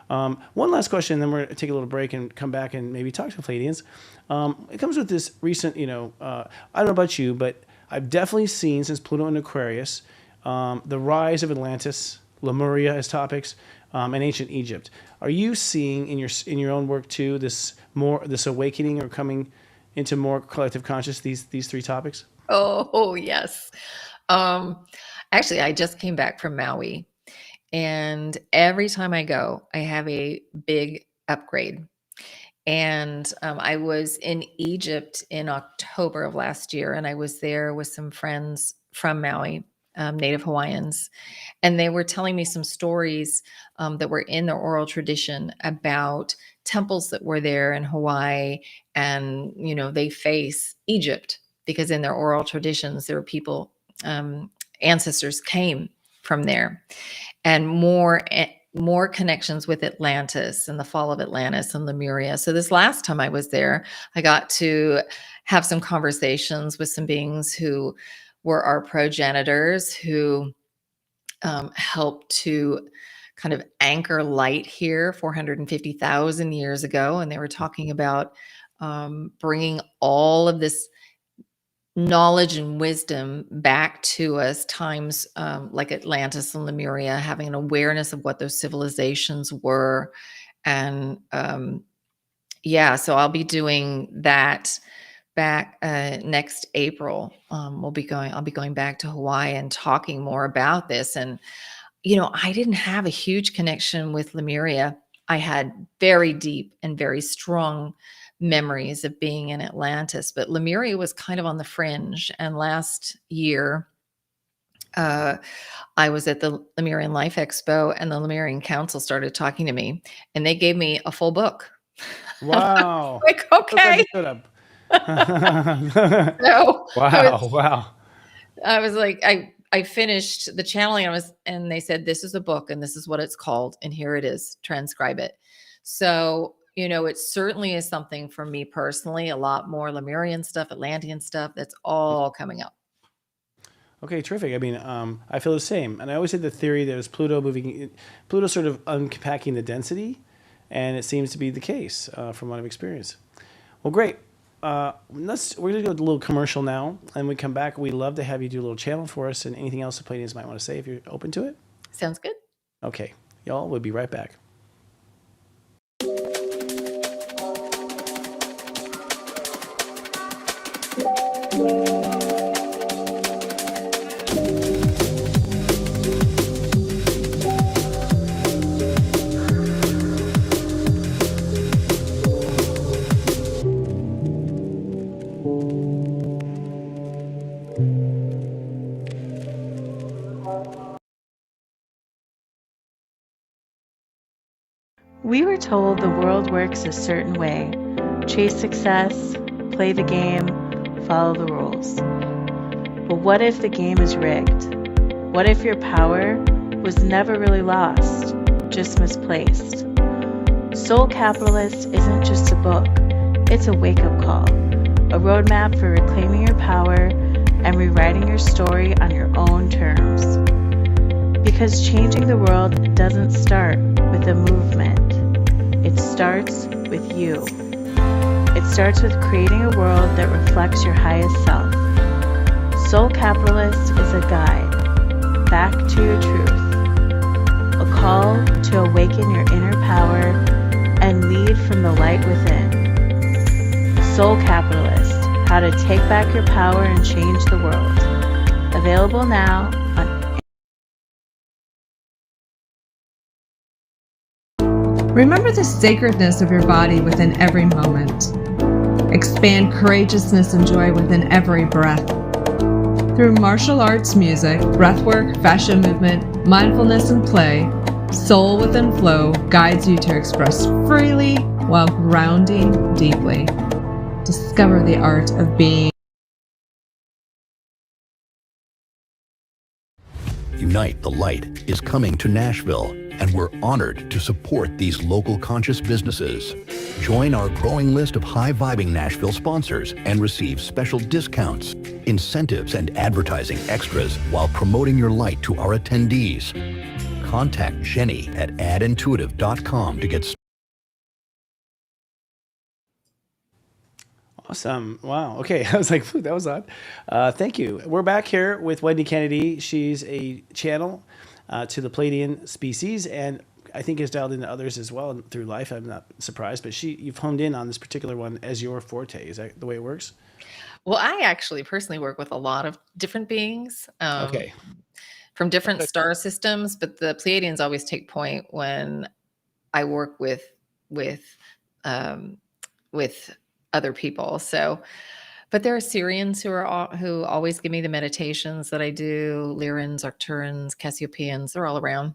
One last question, then we're going to take a little break and come back and maybe talk to Pleiadians. It comes with this recent, I don't know about you, but I've definitely seen since Pluto in Aquarius, the rise of Atlantis, Lemuria as topics, and ancient Egypt. Are you seeing in your own work too this awakening or coming into more collective conscious these three topics? Oh yes. Actually, I just came back from Maui. And every time I go, I have a big upgrade. And I was in Egypt in October of last year, and I was there with some friends from Maui, Native Hawaiians, and they were telling me some stories that were in their oral tradition about temples that were there in Hawaii, and they face Egypt because in their oral traditions, there were people, ancestors came from there. And more connections with Atlantis and the fall of Atlantis and Lemuria. So this last time I was there, I got to have some conversations with some beings who were our progenitors, who helped to kind of anchor light here 450,000 years ago. And they were talking about bringing all of this knowledge and wisdom back to us, times like Atlantis and Lemuria, having an awareness of what those civilizations were. And so I'll be doing that back next April. I'll be going back to Hawaii and talking more about this. And I didn't have a huge connection with Lemuria. I had very deep and very strong memories of being in Atlantis, but Lemuria was kind of on the fringe. And last year, I was at the Lemurian Life Expo, and the Lemurian Council started talking to me, and they gave me a full book. Wow! Like, okay. So, wow. I was like, I finished the channeling. And they said, "This is a book, and this is what it's called, and here it is. Transcribe it." So. It certainly is something for me personally, a lot more Lemurian stuff, Atlantean stuff, that's all coming up. Okay, terrific. I mean, I feel the same. And I always had the theory that it was Pluto sort of unpacking the density, and it seems to be the case from what I've experienced. Well, great. We're going to go to a little commercial now, and when we come back, we'd love to have you do a little channel for us and anything else the Pleiadians might want to say if you're open to it. Sounds good. Okay, y'all, we'll be right back. We were told the world works a certain way. Chase success, play the game, follow the rules. But what if the game is rigged? What if your power was never really lost, just misplaced? Soul Capitalist isn't just a book, it's a wake-up call, a roadmap for reclaiming your power and rewriting your story on your own terms. Because changing the world doesn't start with a movement. It starts with you. It starts with creating a world that reflects your highest self. Soul Capitalist is a guide back to your truth, a call to awaken your inner power and lead from the light within. Soul Capitalist, how to take back your power and change the world. Available now on Remember the sacredness of your body within every moment. Expand courageousness and joy within every breath. Through martial arts music, breathwork, fascia movement, mindfulness, and play, Soul Within Flow guides you to express freely while grounding deeply. Discover the art of being. Unite the Light is coming to Nashville, and we're honored to support these local conscious businesses. Join our growing list of high-vibing Nashville sponsors and receive special discounts, incentives, and advertising extras while promoting your light to our attendees. Contact Jenny at adintuitive.com to get started. Awesome. Wow. Okay. I was like, that was odd. Thank you. We're back here with Wendy Kennedy. She's a channel to the Pleiadian species, and I think has dialed into others as well through life. I'm not surprised, but you've honed in on this particular one as your forte. Is that the way it works? Well, I actually personally work with a lot of different beings. Okay. From different star systems, but the Pleiadians always take point when I work with other people. So, but there are Syrians who always give me the meditations that I do. Lyrans, Arcturans, Cassiopeians, they're all around.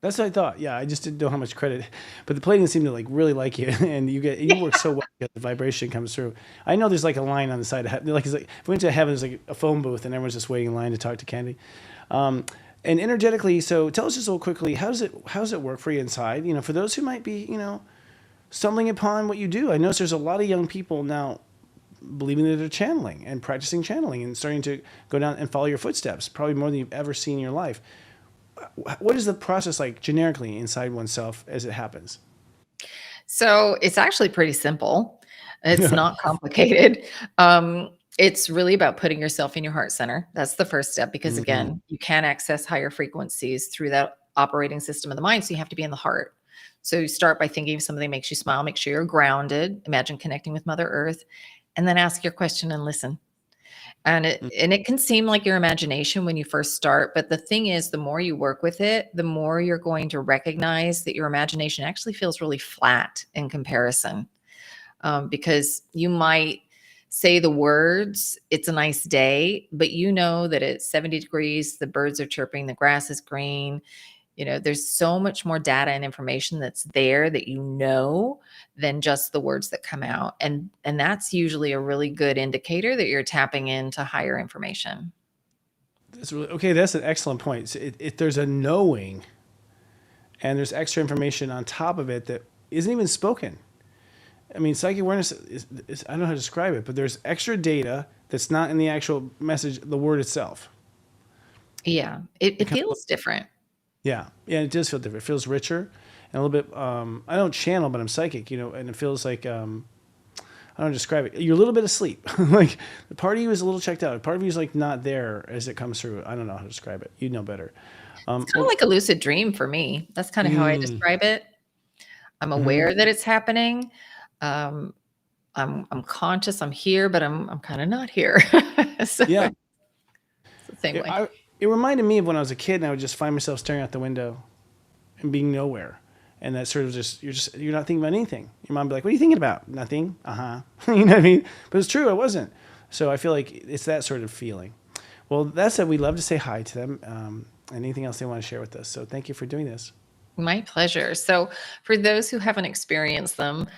That's what I thought. Yeah, I just didn't know how much credit, but the Pleiadians seem to like really like you, and you work so well because the vibration comes through. I know there's like a line on the side of heaven, like it's like if we went to heaven, there's like a phone booth, and everyone's just waiting in line to talk to Candy. And energetically, so tell us just real quickly, how does it work for you inside? For those who might be, stumbling upon what you do. I notice there's a lot of young people now believing that they're channeling and practicing channeling and starting to go down and follow your footsteps, probably more than you've ever seen in your life. What is the process like generically inside oneself as it happens? So it's actually pretty simple. It's not complicated. It's really about putting yourself in your heart center. That's the first step, because again, you can access higher frequencies through that operating system of the mind. So you have to be in the heart. So you start by thinking of something that makes you smile, make sure you're grounded, imagine connecting with Mother Earth, and then ask your question and listen. And it can seem like your imagination when you first start, but the thing is, the more you work with it, the more you're going to recognize that your imagination actually feels really flat in comparison. Because you might say the words, "It's a nice day," but you know that it's 70 degrees, the birds are chirping, the grass is green. There's so much more data and information that's there that than just the words that come out. And that's usually a really good indicator that you're tapping into higher information. That's an excellent point. So if there's a knowing and there's extra information on top of it that isn't even spoken. I mean, psychic awareness is I don't know how to describe it, but there's extra data that's not in the actual message, the word itself. Yeah, it feels different. Yeah, it does feel different. It feels richer and a little bit. I don't channel, but I'm psychic, and it feels like I don't know how to describe it. You're a little bit asleep. Like the part of you is a little checked out. Part of you is like not there as it comes through. I don't know how to describe it. You know better. It's kind of like a lucid dream for me. That's kind of how I describe it. I'm aware that it's happening. I'm conscious. I'm here, but I'm kind of not here. So Yeah, it's the same way. It reminded me of when I was a kid, and I would just find myself staring out the window and being nowhere. And that sort of you're not thinking about anything. Your mom would be like, "What are you thinking about?" Nothing. You know what I mean? But it's true, I wasn't. So I feel like it's that sort of feeling. Well, that said, we'd love to say hi to them. Anything else they want to share with us. So thank you for doing this. My pleasure. So for those who haven't experienced them,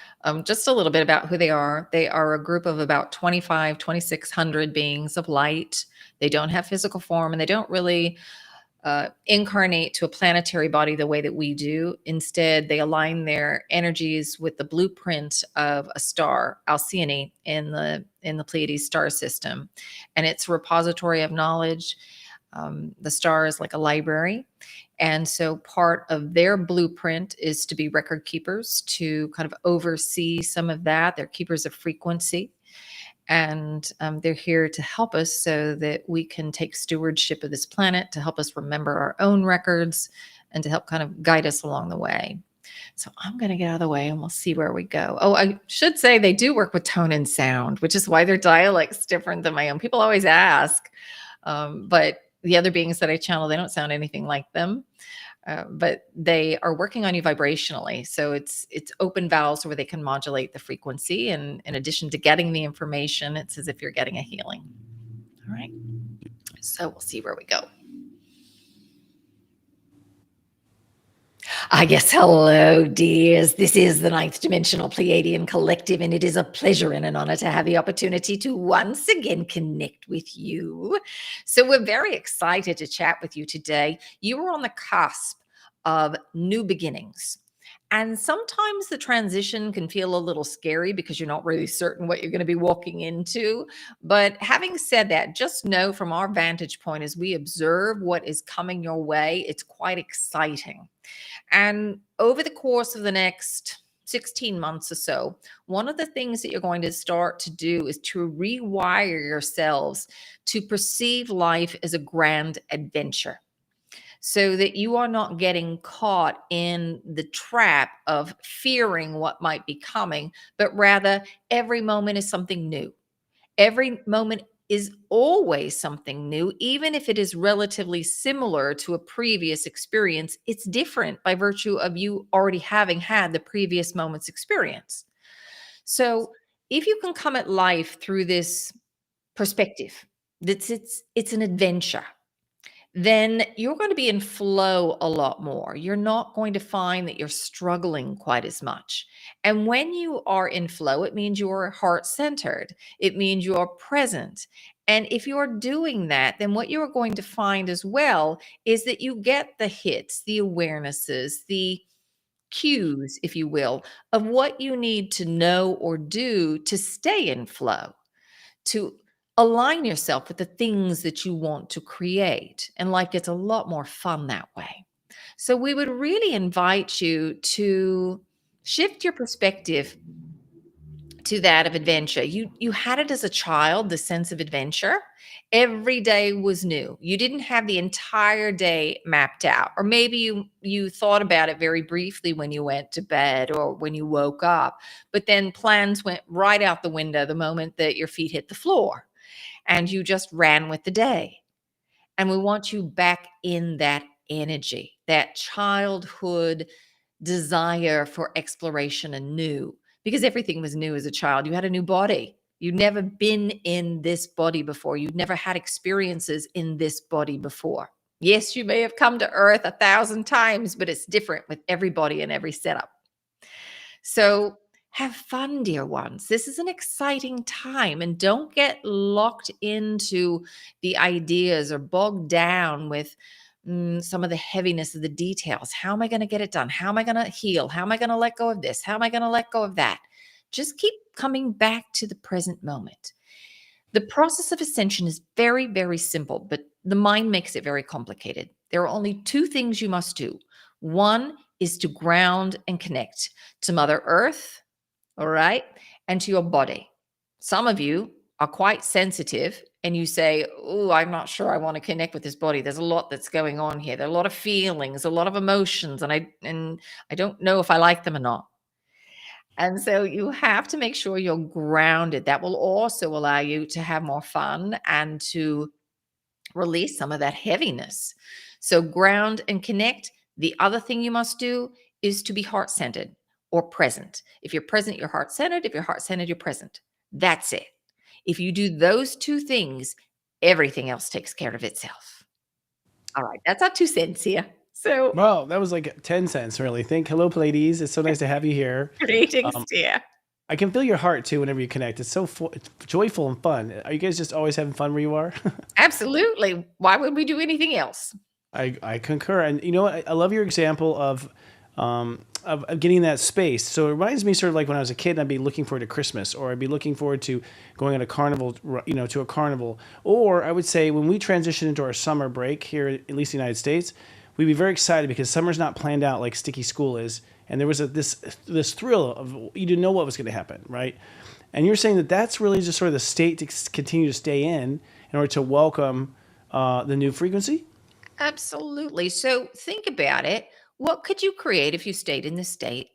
just a little bit about who they are. They are a group of about 2,600 beings of light. They don't have physical form, and they don't really incarnate to a planetary body the way that we do. Instead, they align their energies with the blueprint of a star, Alcyone, in the Pleiades star system. And it's a repository of knowledge. The star is like a library. And so part of their blueprint is to be record keepers, to kind of oversee some of that. They're keepers of frequency. And they're here to help us so that we can take stewardship of this planet, to help us remember our own records, and to help kind of guide us along the way. So I'm going to get out of the way and we'll see where we go. Oh, I should say they do work with tone and sound, which is why their dialect's different than my own. People always ask, but the other beings that I channel, they don't sound anything like them. But they are working on you vibrationally. So it's open valves where they can modulate the frequency. And in addition to getting the information, it's as if you're getting a healing. All right. So we'll see where we go. I guess hello, dears. This is the ninth dimensional Pleiadian collective, and it is a pleasure and an honor to have the opportunity to once again connect with you. So we're very excited to chat with you today. You are on the cusp of new beginnings. And sometimes the transition can feel a little scary because you're not really certain what you're going to be walking into. But having said that, just know from our vantage point as we observe what is coming your way, it's quite exciting. And over the course of the next 16 months or so, one of the things that you're going to start to do is to rewire yourselves to perceive life as a grand adventure, so that you are not getting caught in the trap of fearing what might be coming, but rather every moment is something new. Every moment is always something new, even if it is relatively similar to a previous experience. It's different by virtue of you already having had the previous moment's experience. So if you can come at life through this perspective, that it's an adventure, then you're going to be in flow a lot more. You're not going to find that you're struggling quite as much. And when you are in flow, it means you're heart-centered. It means you are present. And if you're doing that, then what you're going to find as well is that you get the hits, the awarenesses, the cues, if you will, of what you need to know or do to stay in flow, to align yourself with the things that you want to create. And life gets a lot more fun that way. So we would really invite you to shift your perspective to that of adventure. You had it as a child, the sense of adventure. Every day was new. You didn't have the entire day mapped out. Or maybe you thought about it very briefly when you went to bed or when you woke up, but then plans went right out the window the moment that your feet hit the floor, and you just ran with the day. And we want you back in that energy, that childhood desire for exploration and new, because everything was new as a child. You had a new body. You'd never been in this body before. You'd never had experiences in this body before. Yes, you may have come to Earth 1,000 times, but it's different with every body and every setup. So have fun, dear ones. This is an exciting time, and don't get locked into the ideas or bogged down with some of the heaviness of the details. How am I going to get it done? How am I going to heal? How am I going to let go of this? How am I going to let go of that? Just keep coming back to the present moment. The process of ascension is very, very simple, but the mind makes it very complicated. There are only two things you must do. One is to ground and connect to Mother Earth, all right, and to your body. Some of you are quite sensitive and you say, oh, I'm not sure I want to connect with this body. There's a lot that's going on here. There are a lot of feelings, a lot of emotions, and I don't know if I like them or not. And so you have to make sure you're grounded. That will also allow you to have more fun and to release some of that heaviness. So ground and connect. The other thing you must do is to be heart-centered or present. If you're present, you're heart-centered. If you're heart-centered, you're present. That's it. If you do those two things, everything else takes care of itself. All right, that's our 2 cents here. So, Wow, that was like 10 cents, really. Hello, Pleiades. It's so nice to have you here. greetings, dear. I can feel your heart too whenever you connect. It's so it's joyful and fun. Are you guys just always having fun where you are? Absolutely. Why would we do anything else? I concur. And you know what? I love your example of getting that space. So it reminds me sort of like when I was a kid, I'd be looking forward to Christmas, or I'd be looking forward to going on a carnival, to a carnival. Or I would say when we transition into our summer break here, at least in the United States, we'd be very excited because summer's not planned out like sticky school is. And there was this thrill of you didn't know what was going to happen, right? And you're saying that that's really just sort of the state to continue to stay in order to welcome the new frequency? Absolutely. So think about it. What could you create if you stayed in this state?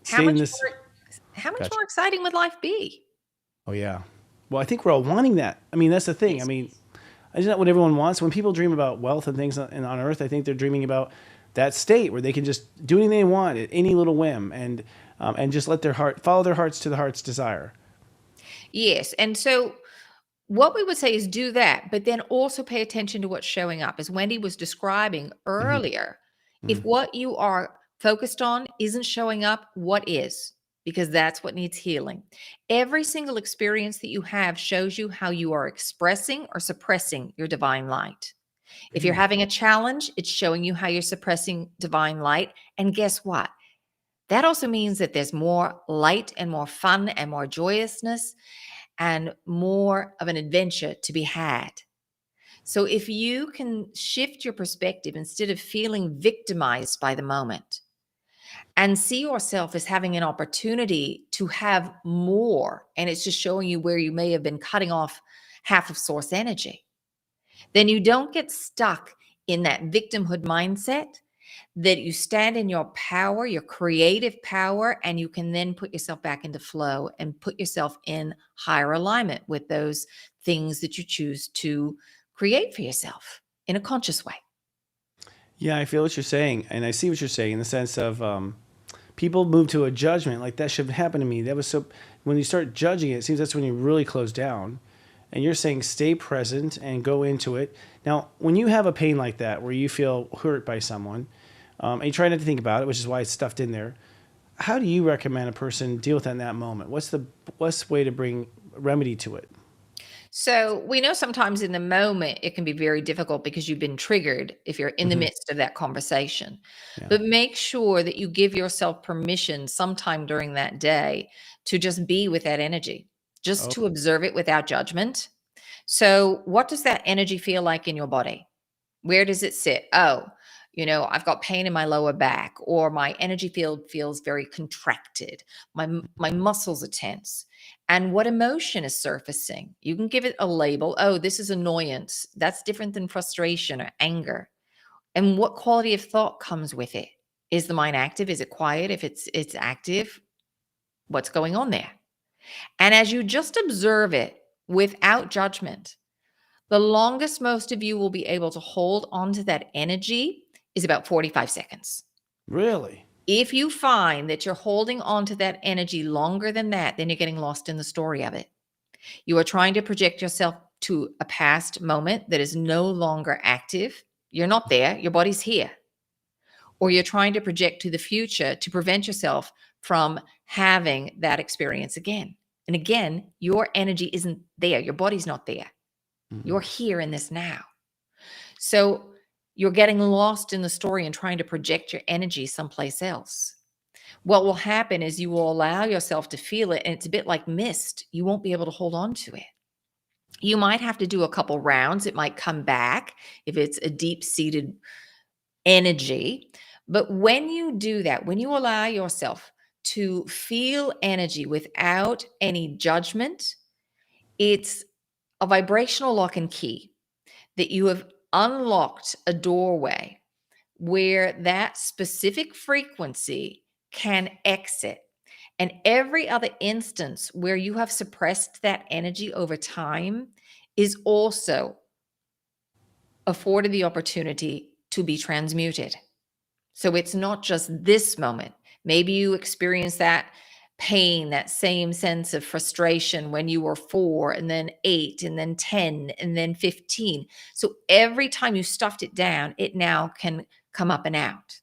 How much Gotcha. more exciting would life be? Oh, yeah. Well, I think we're all wanting that. I mean, that's the thing. I mean, isn't that what everyone wants? When people dream about wealth and things on Earth, I think they're dreaming about that state where they can just do anything they want at any little whim and just let their heart follow their hearts to the heart's desire. Yes. And so What we would say is do that, but then also pay attention to what's showing up. As Wendy was describing Hmm. earlier, if Hmm. what you are focused on isn't showing up, what is? Because that's what needs healing. Every single experience that you have shows you how you are expressing or suppressing your divine light. If you're having a challenge, it's showing you how you're suppressing divine light. And guess what? That also means that there's more light and more fun and more joyousness and more of an adventure to be had. So if you can shift your perspective instead of feeling victimized by the moment and see yourself as having an opportunity to have more, and it's just showing you where you may have been cutting off half of source energy, then you don't get stuck in that victimhood mindset, that you stand in your power, your creative power, and you can then put yourself back into flow and put yourself in higher alignment with those things that you choose to create for yourself in a conscious way. Yeah, I feel what you're saying, and I see what you're saying in the sense of people move to a judgment like that shouldn't happen to me. That was so. When you start judging it, it seems that's when you really close down. And you're saying stay present and go into it. Now, when you have a pain like that, where you feel hurt by someone, and you try not to think about it, which is why it's stuffed in there, how do you recommend a person deal with that in that moment? What's the best way to bring remedy to it? So we know sometimes in the moment it can be very difficult because you've been triggered if you're in the Hmm. midst of that conversation. Yeah. But make sure that you give yourself permission sometime during that day to just be with that energy, just Oh, to observe it without judgment. So, what does that energy feel like in your body? Where does it sit? Oh, I've got pain in my lower back, or my energy field feels very contracted. My muscles are tense. And what emotion is surfacing? You can give it a label. Oh, this is annoyance. That's different than frustration or anger. And what quality of thought comes with it? Is the mind active? Is it quiet? If it's active, what's going on there? And as you just observe it without judgment, the longest most of you will be able to hold onto that energy is about 45 seconds. really? If you find that you're holding on to that energy longer than that, then you're getting lost in the story of it. You are trying to project yourself to a past moment that is no longer active. You're not there, your body's here. Or you're trying to project to the future to prevent yourself from having that experience again. And again, your energy isn't there, your body's not there. You're here in this now. So you're getting lost in the story and trying to project your energy someplace else. What will happen is you will allow yourself to feel it, and it's a bit like mist. You won't be able to hold on to it. You might have to do a couple rounds. It might come back if it's a deep-seated energy. But when you do that, when you allow yourself to feel energy without any judgment, it's a vibrational lock and key that you have unlocked a doorway where that specific frequency can exit. And every other instance where you have suppressed that energy over time is also afforded the opportunity to be transmuted. So it's not just this moment. Maybe you experience that pain, that same sense of frustration when you were 4 and then 8 and then 10 and then 15. So every time you stuffed it down, it now can come up and out.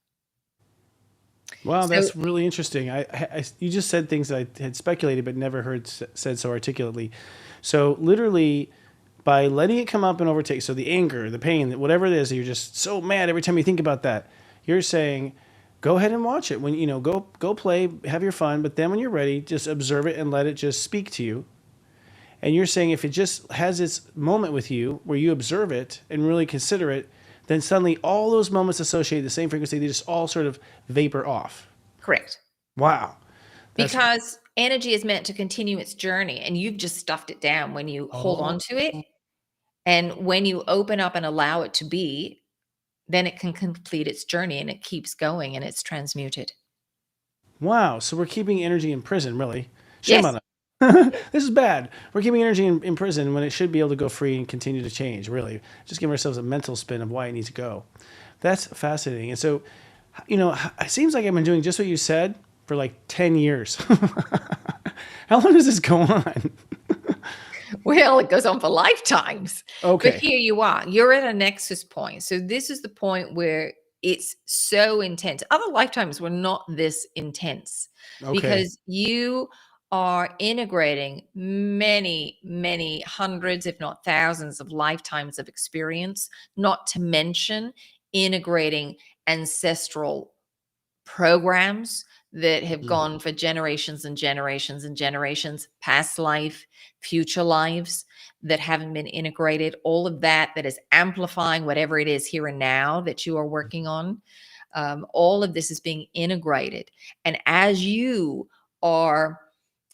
Wow, So that's really interesting. You just said things that I had speculated but never heard said so articulately. So literally, by letting it come up and overtake, so the anger, the pain, whatever it is, you're just so mad every time you think about that. You're saying, go ahead and watch it. When go play, have your fun, but then when you're ready, just observe it and let it just speak to you. And you're saying if it just has its moment with you where you observe it and really consider it, then suddenly all those moments associated the same frequency, they just all sort of vapor off. correct. Wow. Because energy is meant to continue its journey, and you've just stuffed it down when you hold on to it. And when you open up and allow it to be, then it can complete its journey and it keeps going and it's transmuted. Wow. So we're keeping energy in prison, really. Shame Yes. on us. This is bad. We're keeping energy in prison when it should be able to go free and continue to change, really. Just giving ourselves a mental spin of why it needs to go. That's fascinating. And so, it seems like I've been doing just what you said for like 10 years. How long does this go on? Well, it goes on for lifetimes. Okay. But here you are. You're at a nexus point. So this is the point where it's so intense. Other lifetimes were not this intense Okay. because you are integrating many, many hundreds, if not thousands of lifetimes of experience, not to mention integrating ancestral programs that have gone for generations and generations and generations, past life, future lives that haven't been integrated, all of that is amplifying whatever it is here and now that you are working on. All of this is being integrated. And as you are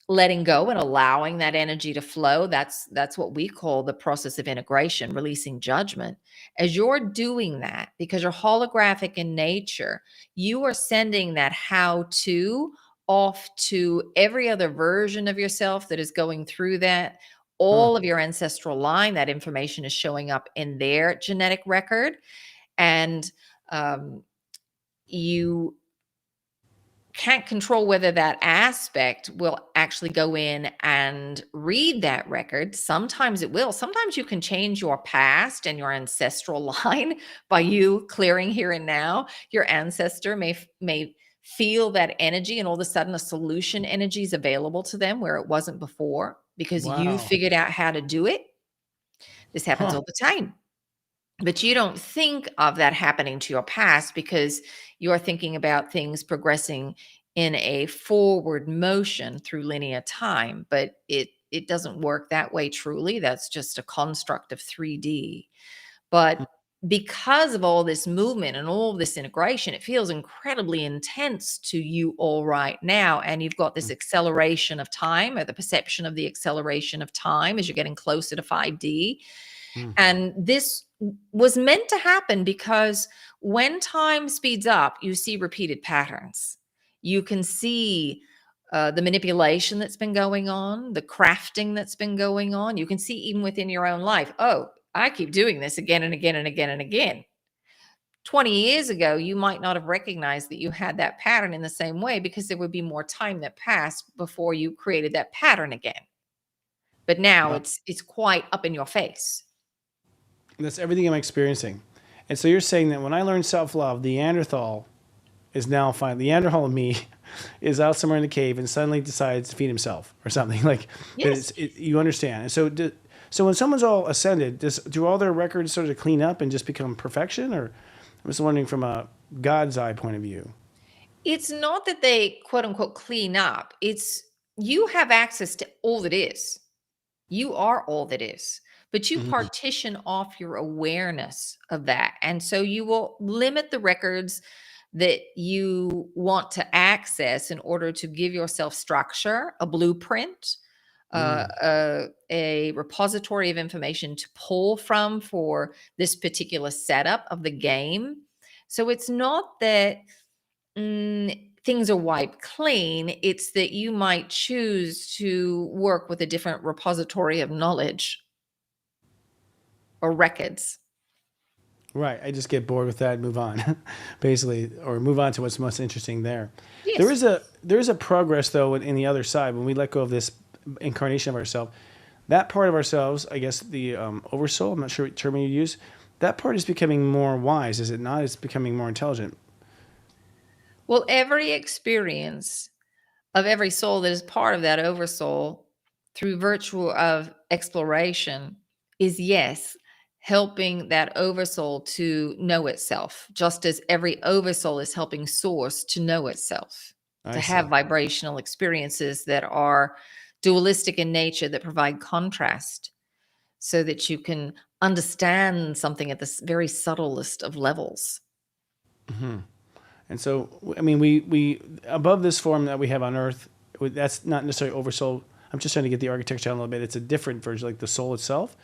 letting go and allowing that energy to flow, that's what we call the process of integration, releasing judgment. As you're doing that, because you're holographic in nature, you are sending that how-to off to every other version of yourself that is going through that. All of your ancestral line, that information is showing up in their genetic record. And you can't control whether that aspect will actually go in and read that record. Sometimes it will. Sometimes you can change your past and your ancestral line by you clearing here and now. Your ancestor may feel that energy, and all of a sudden a solution energy is available to them where it wasn't before because you Wow. figured out how to do it. This happens all the time. But you don't think of that happening to your past because you're thinking about things progressing in a forward motion through linear time. But it doesn't work that way truly. That's just a construct of 3D. But because of all this movement and all this integration, it feels incredibly intense to you all right now. And you've got this acceleration of time, or the perception of the acceleration of time as you're getting closer to 5D. And this was meant to happen because when time speeds up, you see repeated patterns. You can see the manipulation that's been going on, the crafting that's been going on. You can see even within your own life, oh, I keep doing this again and again and again and again. 20 years ago, you might not have recognized that you had that pattern in the same way because there would be more time that passed before you created that pattern again. But now it's quite up in your face. That's everything I'm experiencing. And so you're saying that when I learned self-love, the Neanderthal is now fine. The Neanderthal of me is out somewhere in the cave and suddenly decides to feed himself or something like. Yes. You understand. And so when someone's all ascended, do all their records sort of clean up and just become perfection? Or I'm just wondering from a God's eye point of view. It's not that they quote unquote clean up. It's you have access to all that is. You are all that is. But you partition off your awareness of that. And so you will limit the records that you want to access in order to give yourself structure, a blueprint, a repository of information to pull from for this particular setup of the game. So it's not that things are wiped clean. It's that you might choose to work with a different repository of knowledge or records. Right. I just get bored with that and move on, basically, or move on to what's most interesting there. Yes. There is a progress, though, in the other side. When we let go of this incarnation of ourselves, that part of ourselves, I guess the oversoul, I'm not sure what term you use, that part is becoming more wise, is it not? It's becoming more intelligent. Well, every experience of every soul that is part of that oversoul through virtue of exploration is, yes, helping that oversoul to know itself, just as every oversoul is helping source to know itself, to have vibrational experiences that are dualistic in nature, that provide contrast so that you can understand something at the very subtlest of levels. And so, I mean, we above this form that we have on Earth, that's not necessarily oversoul. I'm just trying to get the architecture down a little bit. It's a different version, like the soul itself.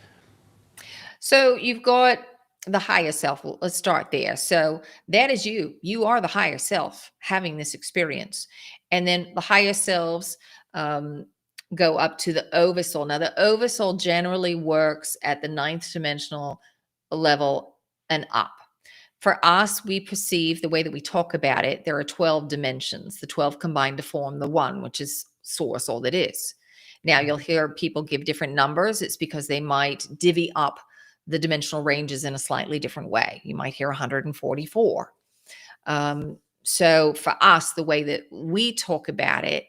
So you've got the higher self. Well, let's start there. So that is you. You are the higher self having this experience. And then the higher selves go up to the oversoul. Now, the oversoul generally works at the 9th dimensional level and up. For us, we perceive the way that we talk about it, there are 12 dimensions. The 12 combine to form the one, which is source, all that is. Now, you'll hear people give different numbers. It's because they might divvy up the dimensional ranges in a slightly different way. You might hear 144. So for us, the way that we talk about it,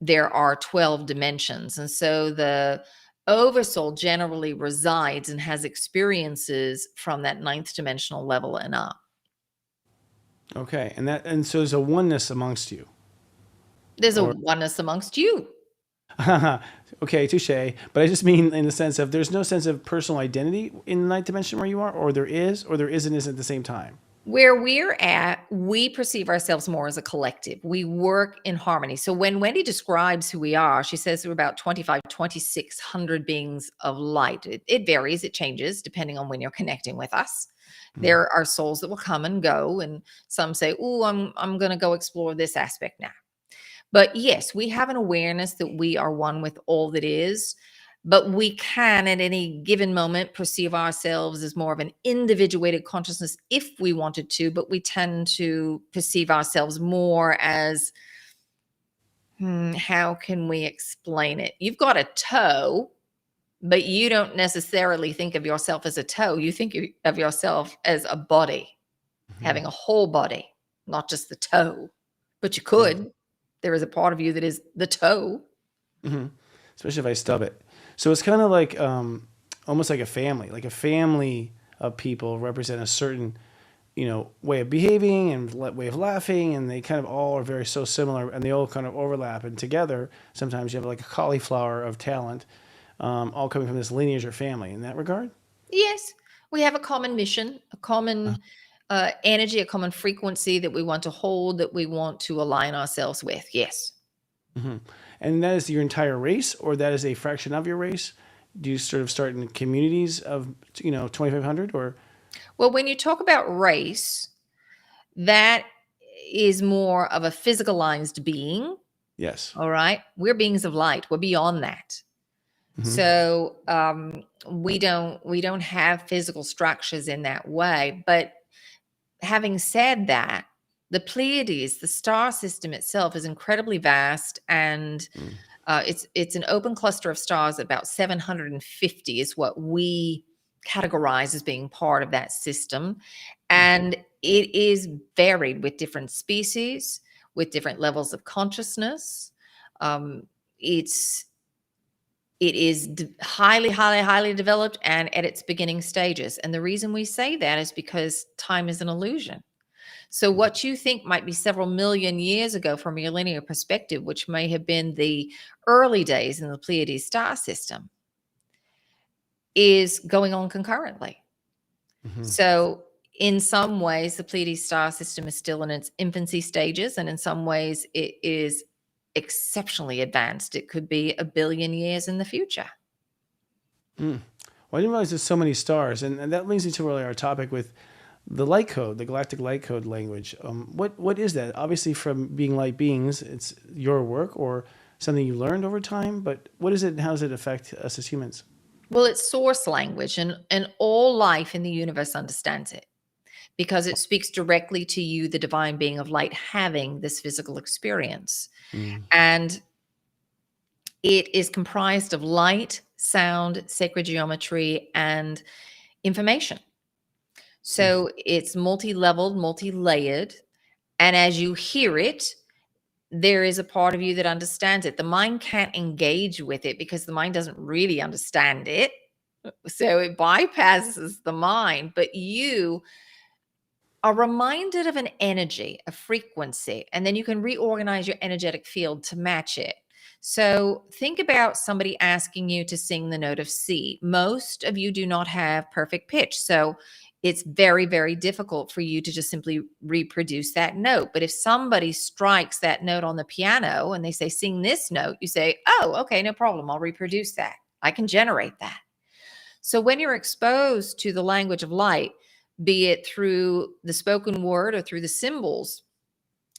there are 12 dimensions. And so the oversoul generally resides and has experiences from that ninth dimensional level and up. Okay. And so there's a oneness amongst you. There's a oneness amongst you. Okay, touche. But I just mean in the sense of there's no sense of personal identity in the ninth dimension where you are, or there isn't at the same time. Where we're at, we perceive ourselves more as a collective. We work in harmony. So when Wendy describes who we are, she says we're about 2,600 beings of light. It varies, it changes depending on when you're connecting with us. There are souls that will come and go, and some say, "Oh, I'm going to go explore this aspect now." But yes, we have an awareness that we are one with all that is, but we can at any given moment perceive ourselves as more of an individuated consciousness if we wanted to, but we tend to perceive ourselves more as, how can we explain it? You've got a toe, but you don't necessarily think of yourself as a toe. You think of yourself as a body, having a whole body, not just the toe, but you could. There is a part of you that is the toe. Especially if I stub it. So it's kind of like almost like a family of people represent a certain, way of behaving and way of laughing, and they kind of all are very so similar, and they all kind of overlap. And together, sometimes you have like a cauliflower of talent, all coming from this lineage or family. In that regard, yes, we have a common mission, a common energy, a common frequency that we want to hold, that we want to align ourselves with. Yes. And that is your entire race, or that is a fraction of your race? Do you sort of start in communities of 2,500, or? Well, when you talk about race, that is more of a physicalized being. Yes. All right. We're beings of light. We're beyond that. So we don't have physical structures in that way. But having said that, the Pleiades, the star system itself, is incredibly vast, and it's an open cluster of stars. About 750 is what we categorize as being part of that system, and it is varied with different species, with different levels of consciousness. It is highly, highly, highly developed and at its beginning stages. And the reason we say that is because time is an illusion. So what you think might be several million years ago from your linear perspective, which may have been the early days in the Pleiades star system, is going on concurrently. So in some ways, the Pleiades star system is still in its infancy stages, and in some ways it is exceptionally advanced. It could be 1 billion years in the future. Well, I didn't realize there's so many stars, and that leads me to really our topic with the light code, the galactic light code language. What is that? Obviously, from being light beings, it's your work or something you learned over time. But what is it, and how does it affect us as humans? Well, it's source language, and all life in the universe understands it because it speaks directly to you, the divine being of light, having this physical experience. And it is comprised of light, sound, sacred geometry, and information. So it's multi-leveled, multi-layered. And as you hear it, there is a part of you that understands it. The mind can't engage with it because the mind doesn't really understand it. So it bypasses the mind, but you are reminded of an energy, a frequency, and then you can reorganize your energetic field to match it. So think about somebody asking you to sing the note of C. Most of you do not have perfect pitch. So it's very, very difficult for you to just simply reproduce that note. But if somebody strikes that note on the piano and they say, sing this note, you say, oh, okay, no problem. I'll reproduce that. I can generate that. So when you're exposed to the language of light, be it through the spoken word or through the symbols,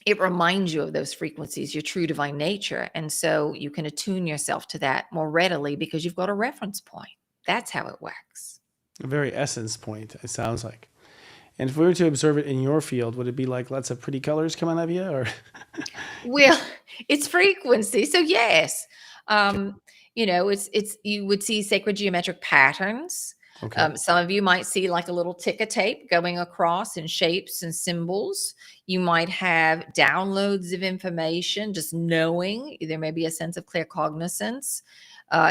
it reminds you of those frequencies, your true divine nature. And so you can attune yourself to that more readily because you've got a reference point. That's how it works. A very essence point, it sounds like. And if we were to observe it in your field, would it be like lots of pretty colors coming out of you? Or Well, it's frequency. So yes, It's you would see sacred geometric patterns. Okay. Some of you might see like a little ticker tape going across in shapes and symbols. You might have downloads of information, just knowing. There may be a sense of clear cognizance.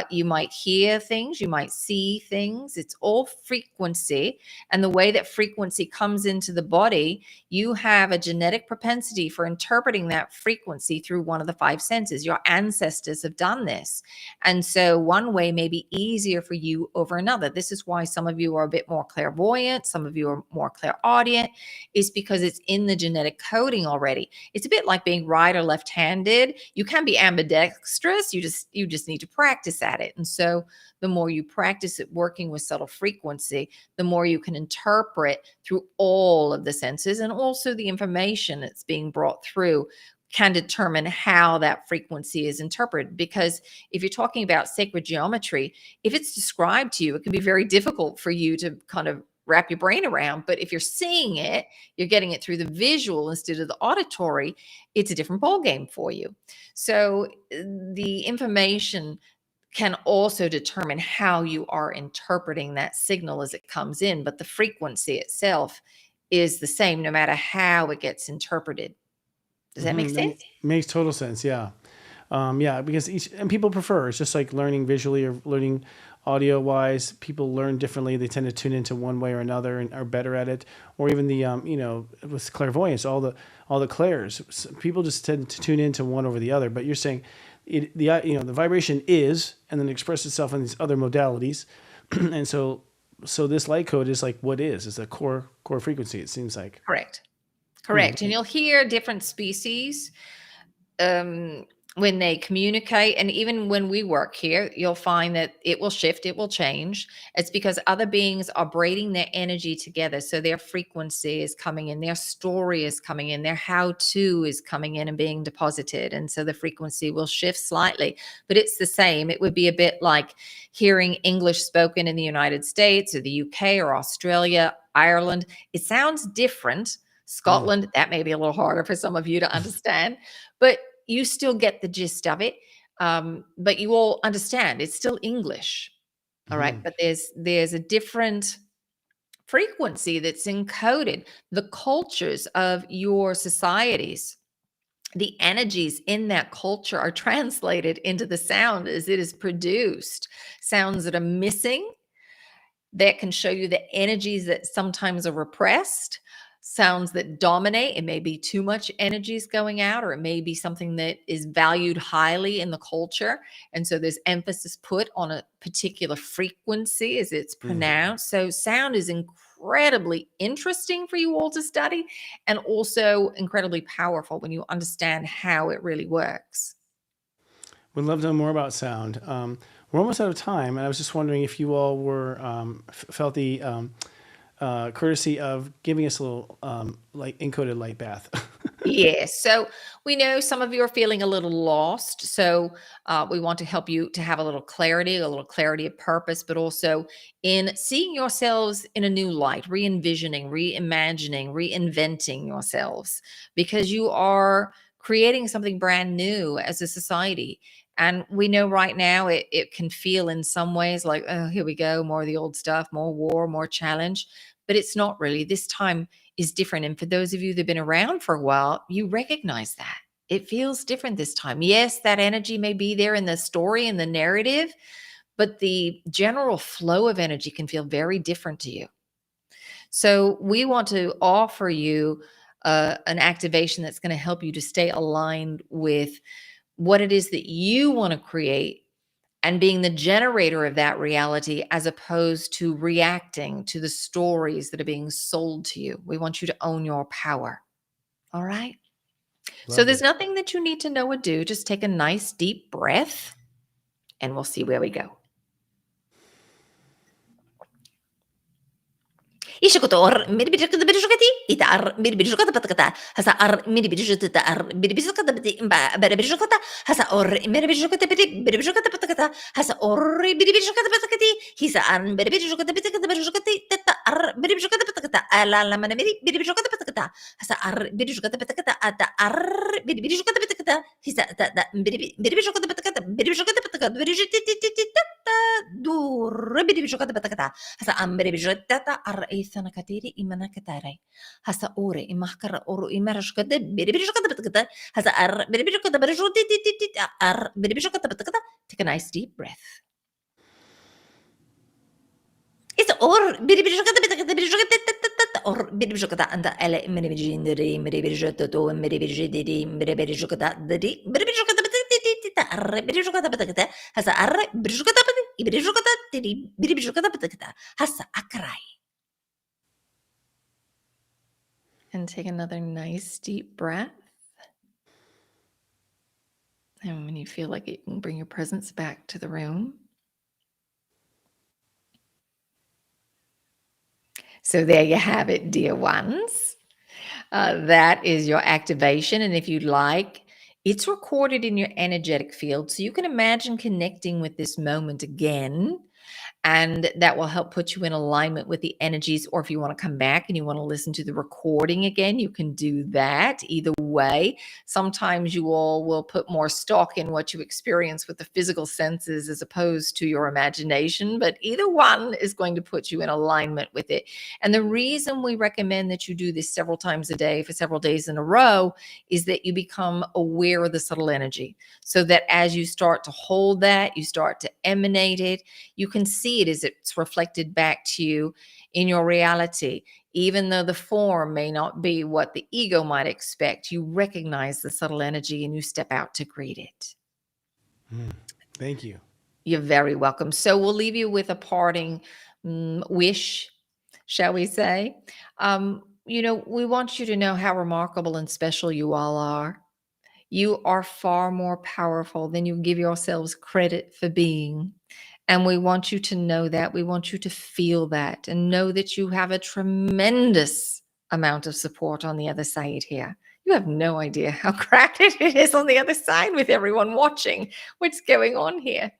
You might hear things, you might see things. It's all frequency. And the way that frequency comes into the body, you have a genetic propensity for interpreting that frequency through one of the five senses. Your ancestors have done this. And so one way may be easier for you over another. This is why some of you are a bit more clairvoyant, some of you are more clairaudient, is because it's in the genetic coding already. It's a bit like being right or left-handed. You can be ambidextrous, you just need to practice at it. And so the more you practice it working with subtle frequency, the more you can interpret through all of the senses, and also the information that's being brought through can determine how that frequency is interpreted. Because if you're talking about sacred geometry, if it's described to you, it can be very difficult for you to kind of wrap your brain around. But if you're seeing it, you're getting it through the visual instead of the auditory, it's a different ballgame for you. So the information can also determine how you are interpreting that signal as it comes in, but the frequency itself is the same no matter how it gets interpreted. Does that make sense? Makes total sense. Yeah. Because people prefer, it's just like learning visually or learning audio wise. People learn differently. They tend to tune into one way or another and are better at it. Or even the, with clairvoyance, all the clairs, people just tend to tune into one over the other. But you're saying the vibration is, and then express itself in these other modalities. And so this light code is like what is. It's a core frequency, it seems like. Correct. And you'll hear different species when they communicate. And even when we work here, you'll find that it will shift, it will change. It's because other beings are braiding their energy together. So their frequency is coming in, their story is coming in, their how-to is coming in and being deposited. And so the frequency will shift slightly, but it's the same. It would be a bit like hearing English spoken in the United States or the UK or Australia, Ireland. It sounds different. Scotland, that may be a little harder for some of you to understand, but you still get the gist of it. But you all understand it's still English. All right. But there's a different frequency that's encoded. The cultures of your societies, the energies in that culture are translated into the sound as it is produced. Sounds that are missing, that can show you the energies that sometimes are repressed. Sounds that dominate. It may be too much energies going out, or it may be something that is valued highly in the culture. And so there's emphasis put on a particular frequency as it's pronounced. So sound is incredibly interesting for you all to study, and also incredibly powerful when you understand how it really works. We'd love to know more about sound. We're almost out of time, and I was just wondering if you all were felt the courtesy of giving us a little encoded light bath. Yes. So we know some of you are feeling a little lost. So we want to help you to have a little clarity of purpose, but also in seeing yourselves in a new light, re-envisioning, reimagining, reinventing yourselves, because you are creating something brand new as a society. And we know right now it can feel in some ways like, oh, here we go, more of the old stuff, more war, more challenge. But it's not really. This time is different. And for those of you that have been around for a while, you recognize that. It feels different this time. Yes, that energy may be there in the story and the narrative, but the general flow of energy can feel very different to you. So we want to offer you an activation that's going to help you to stay aligned with what it is that you want to create and being the generator of that reality, as opposed to reacting to the stories that are being sold to you. We want you to own your power. All right. So there's nothing that you need to know or do. Just take a nice deep breath and we'll see where we go. Ishikotor, Midibijaka ita ar Midibijaka patakata, hasa ar Midibijata ar Midibijaka Bedibijaka, hasa or Midibijaka Bedibijaka patakata, hasa or Midibijaka patakati, hisa an Bedibijaka Bedibijaka tata ar Bedibijaka patakata, ala manamiri Bedibijaka patakata, hasa ar Bedibijaka patakata, ata ar Bedibijaka patakata, hisa tata Bedibijaka patakata, Bedibijaka patakata, Bedibijaka dur Bedibijaka patakata, hasa am Bedibijaka ar Ithana katiri imana katare. Hasa ore imakara oru imarashkata Bedibijaka patakata, hasa ar Bedibijaka ar Bedibijaka patakata. Take a nice deep breath. It's or or Bidibjokata and the ele Medibijindari, Medibijoto, Medibijidi, Medibijokata, the Bidibjokata has a Bidibjokata, Ibidibjokata, Bidibjokata, has a Akrai. And take another nice deep breath. And when you feel like it, you can bring your presence back to the room. So there you have it, dear ones. That is your activation. And if you'd like, it's recorded in your energetic field. So you can imagine connecting with this moment again. And that will help put you in alignment with the energies. Or if you want to come back and you want to listen to the recording again, you can do that. Either way, sometimes you all will put more stock in what you experience with the physical senses as opposed to your imagination. But either one is going to put you in alignment with it. And the reason we recommend that you do this several times a day for several days in a row is that you become aware of the subtle energy. So that as you start to hold that, you start to emanate it, you can see it as it's reflected back to you in your reality. Even though the form may not be what the ego might expect, you recognize the subtle energy and you step out to greet it. Thank you. You're very welcome. So we'll leave you with a parting wish, shall we say. We want you to know how remarkable and special you all are. You are far more powerful than you give yourselves credit for being. And we want you to know that. We want you to feel that and know that you have a tremendous amount of support on the other side here. You have no idea how crowded it is on the other side with everyone watching what's going on here,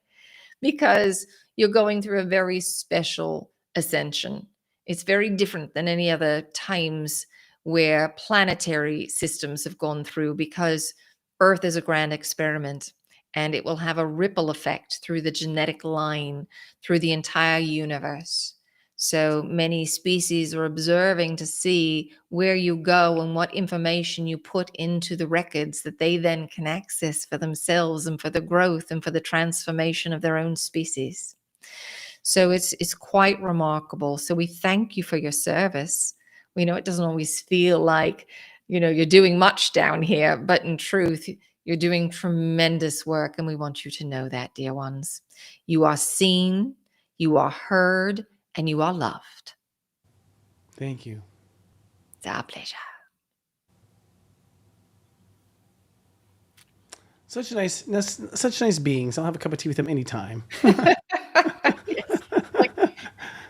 because you're going through a very special ascension. It's very different than any other times where planetary systems have gone through, because Earth is a grand experiment. And it will have a ripple effect through the genetic line, through the entire universe. So many species are observing to see where you go and what information you put into the records that they then can access for themselves and for the growth and for the transformation of their own species. So it's quite remarkable. So we thank you for your service. We know it doesn't always feel like, you're doing much down here, but in truth, you're doing tremendous work, and we want you to know that, dear ones. You are seen, you are heard, and you are loved. Thank you. It's our pleasure. Such nice beings. I'll have a cup of tea with them anytime.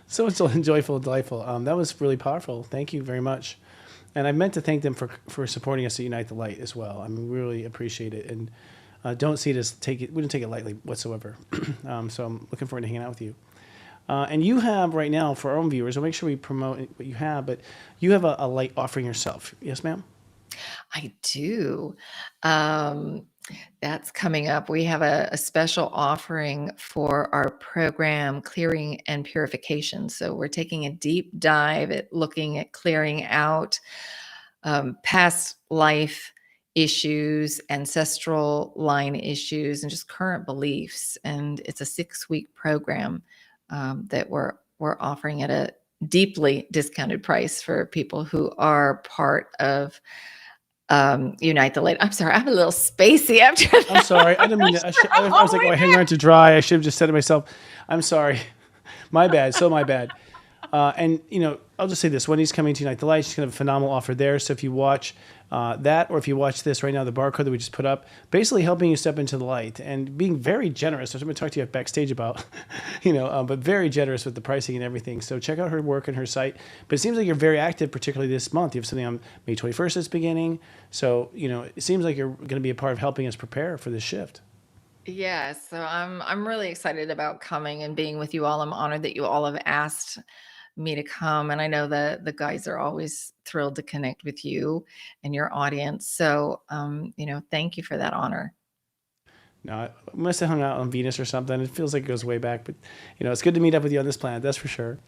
So joyful, delightful. That was really powerful. Thank you very much. And I meant to thank them for supporting us at Unite the Light as well. I mean, we really appreciate it, and don't see it as we didn't take it lightly whatsoever. So I'm looking forward to hanging out with you. And you have right now, for our own viewers, we'll make sure we promote what you have, but you have a light offering yourself. Yes, ma'am? I do. That's coming up. We have a special offering for our program, Clearing and Purification. So we're taking a deep dive at looking at clearing out past life issues, ancestral line issues, and just current beliefs. And it's a 6-week program that we're offering at a deeply discounted price for people who are part of Unite the Light. I'm sorry, I'm a little spacey after that. I'm sorry. I didn't mean to. I was like, I hang around to dry. I should have just said it myself. I'm sorry. My bad. So my bad. And, I'll just say this. Wendy's coming to Unite the Light. She's going to have a phenomenal offer there. So if you watch that, or if you watch this right now, the barcode that we just put up, basically helping you step into the light and being very generous. I'm going to talk to you backstage about, but very generous with the pricing and everything. So check out her work and her site. But it seems like you're very active, particularly this month. You have something on May 21st that's beginning. So, it seems like you're going to be a part of helping us prepare for this shift. Yes, so I'm really excited about coming and being with you all. I'm honored that you all have asked me to come, and I know that the guys are always thrilled to connect with you and your audience. So, thank you for that honor. No, I must have hung out on Venus or something. It feels like it goes way back, but it's good to meet up with you on this planet. That's for sure.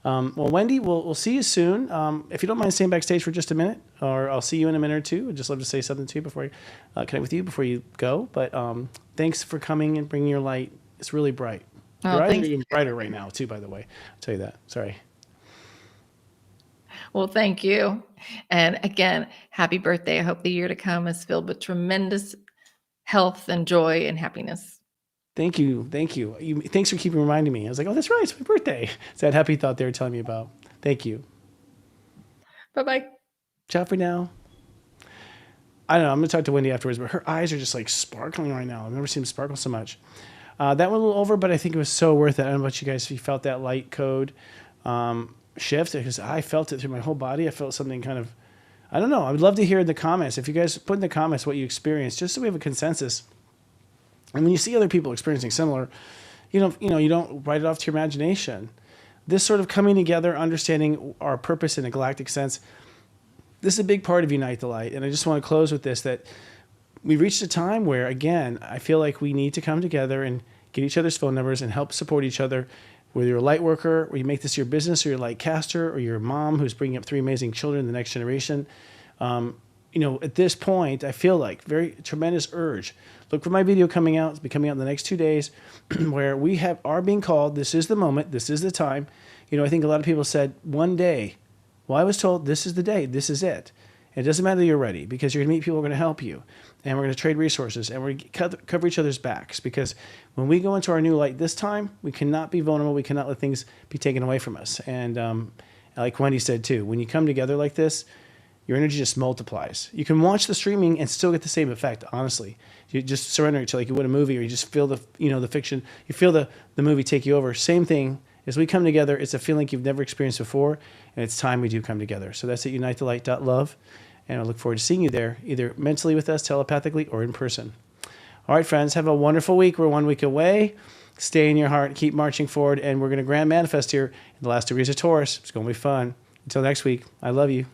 Well, Wendy, we'll see you soon. If you don't mind staying backstage for just a minute, or I'll see you in a minute or two. I'd just love to say something to you before I connect with you before you go. But thanks for coming and bringing your light. It's really bright. Your eyes are even brighter right now, too, by the way. I'll tell you that. Sorry. Well, thank you. And again, happy birthday. I hope the year to come is filled with tremendous health and joy and happiness. Thank you. Thanks for keeping reminding me. I was like, oh, that's right. It's my birthday. It's that happy thought they were telling me about. Thank you. Bye-bye. Ciao for now. I don't know. I'm going to talk to Wendy afterwards, but her eyes are just like sparkling right now. I've never seen them sparkle so much. That went a little over, but I think it was so worth it. I don't know about you guys, if you felt that light code shift, because I felt it through my whole body. I felt something kind of, I don't know. I would love to hear in the comments. If you guys put in the comments what you experienced, just so we have a consensus. And when you see other people experiencing similar, you don't write it off to your imagination. This sort of coming together, understanding our purpose in a galactic sense, this is a big part of Unite the Light. And I just want to close with this, that we've reached a time where, again, I feel like we need to come together and get each other's phone numbers and help support each other. Whether you're a light worker, or you make this your business, or you're a light caster, or you're a mom who's bringing up 3 amazing children, the next generation. At this point, I feel like very tremendous urge. Look for my video coming out. It's be coming out in the next 2 days, where we are being called. This is the moment. This is the time. I think a lot of people said one day. Well, I was told this is the day. This is it. It doesn't matter that you're ready, because you're going to meet people who are going to help you, and we're going to trade resources, and we're going to cover each other's backs, because when we go into our new light this time, we cannot be vulnerable. We cannot let things be taken away from us. And like Wendy said too, when you come together like this, your energy just multiplies. You can watch the streaming and still get the same effect, honestly. You just surrender to like you would a movie, or you just feel the fiction. You feel the movie take you over. Same thing. As we come together, it's a feeling you've never experienced before, and it's time we do come together. So that's at unitethelight.love. And I look forward to seeing you there, either mentally with us, telepathically, or in person. All right, friends, have a wonderful week. We're 1 week away. Stay in your heart, keep marching forward, and we're going to grand manifest here in the last 2 degrees of Taurus. It's going to be fun. Until next week, I love you.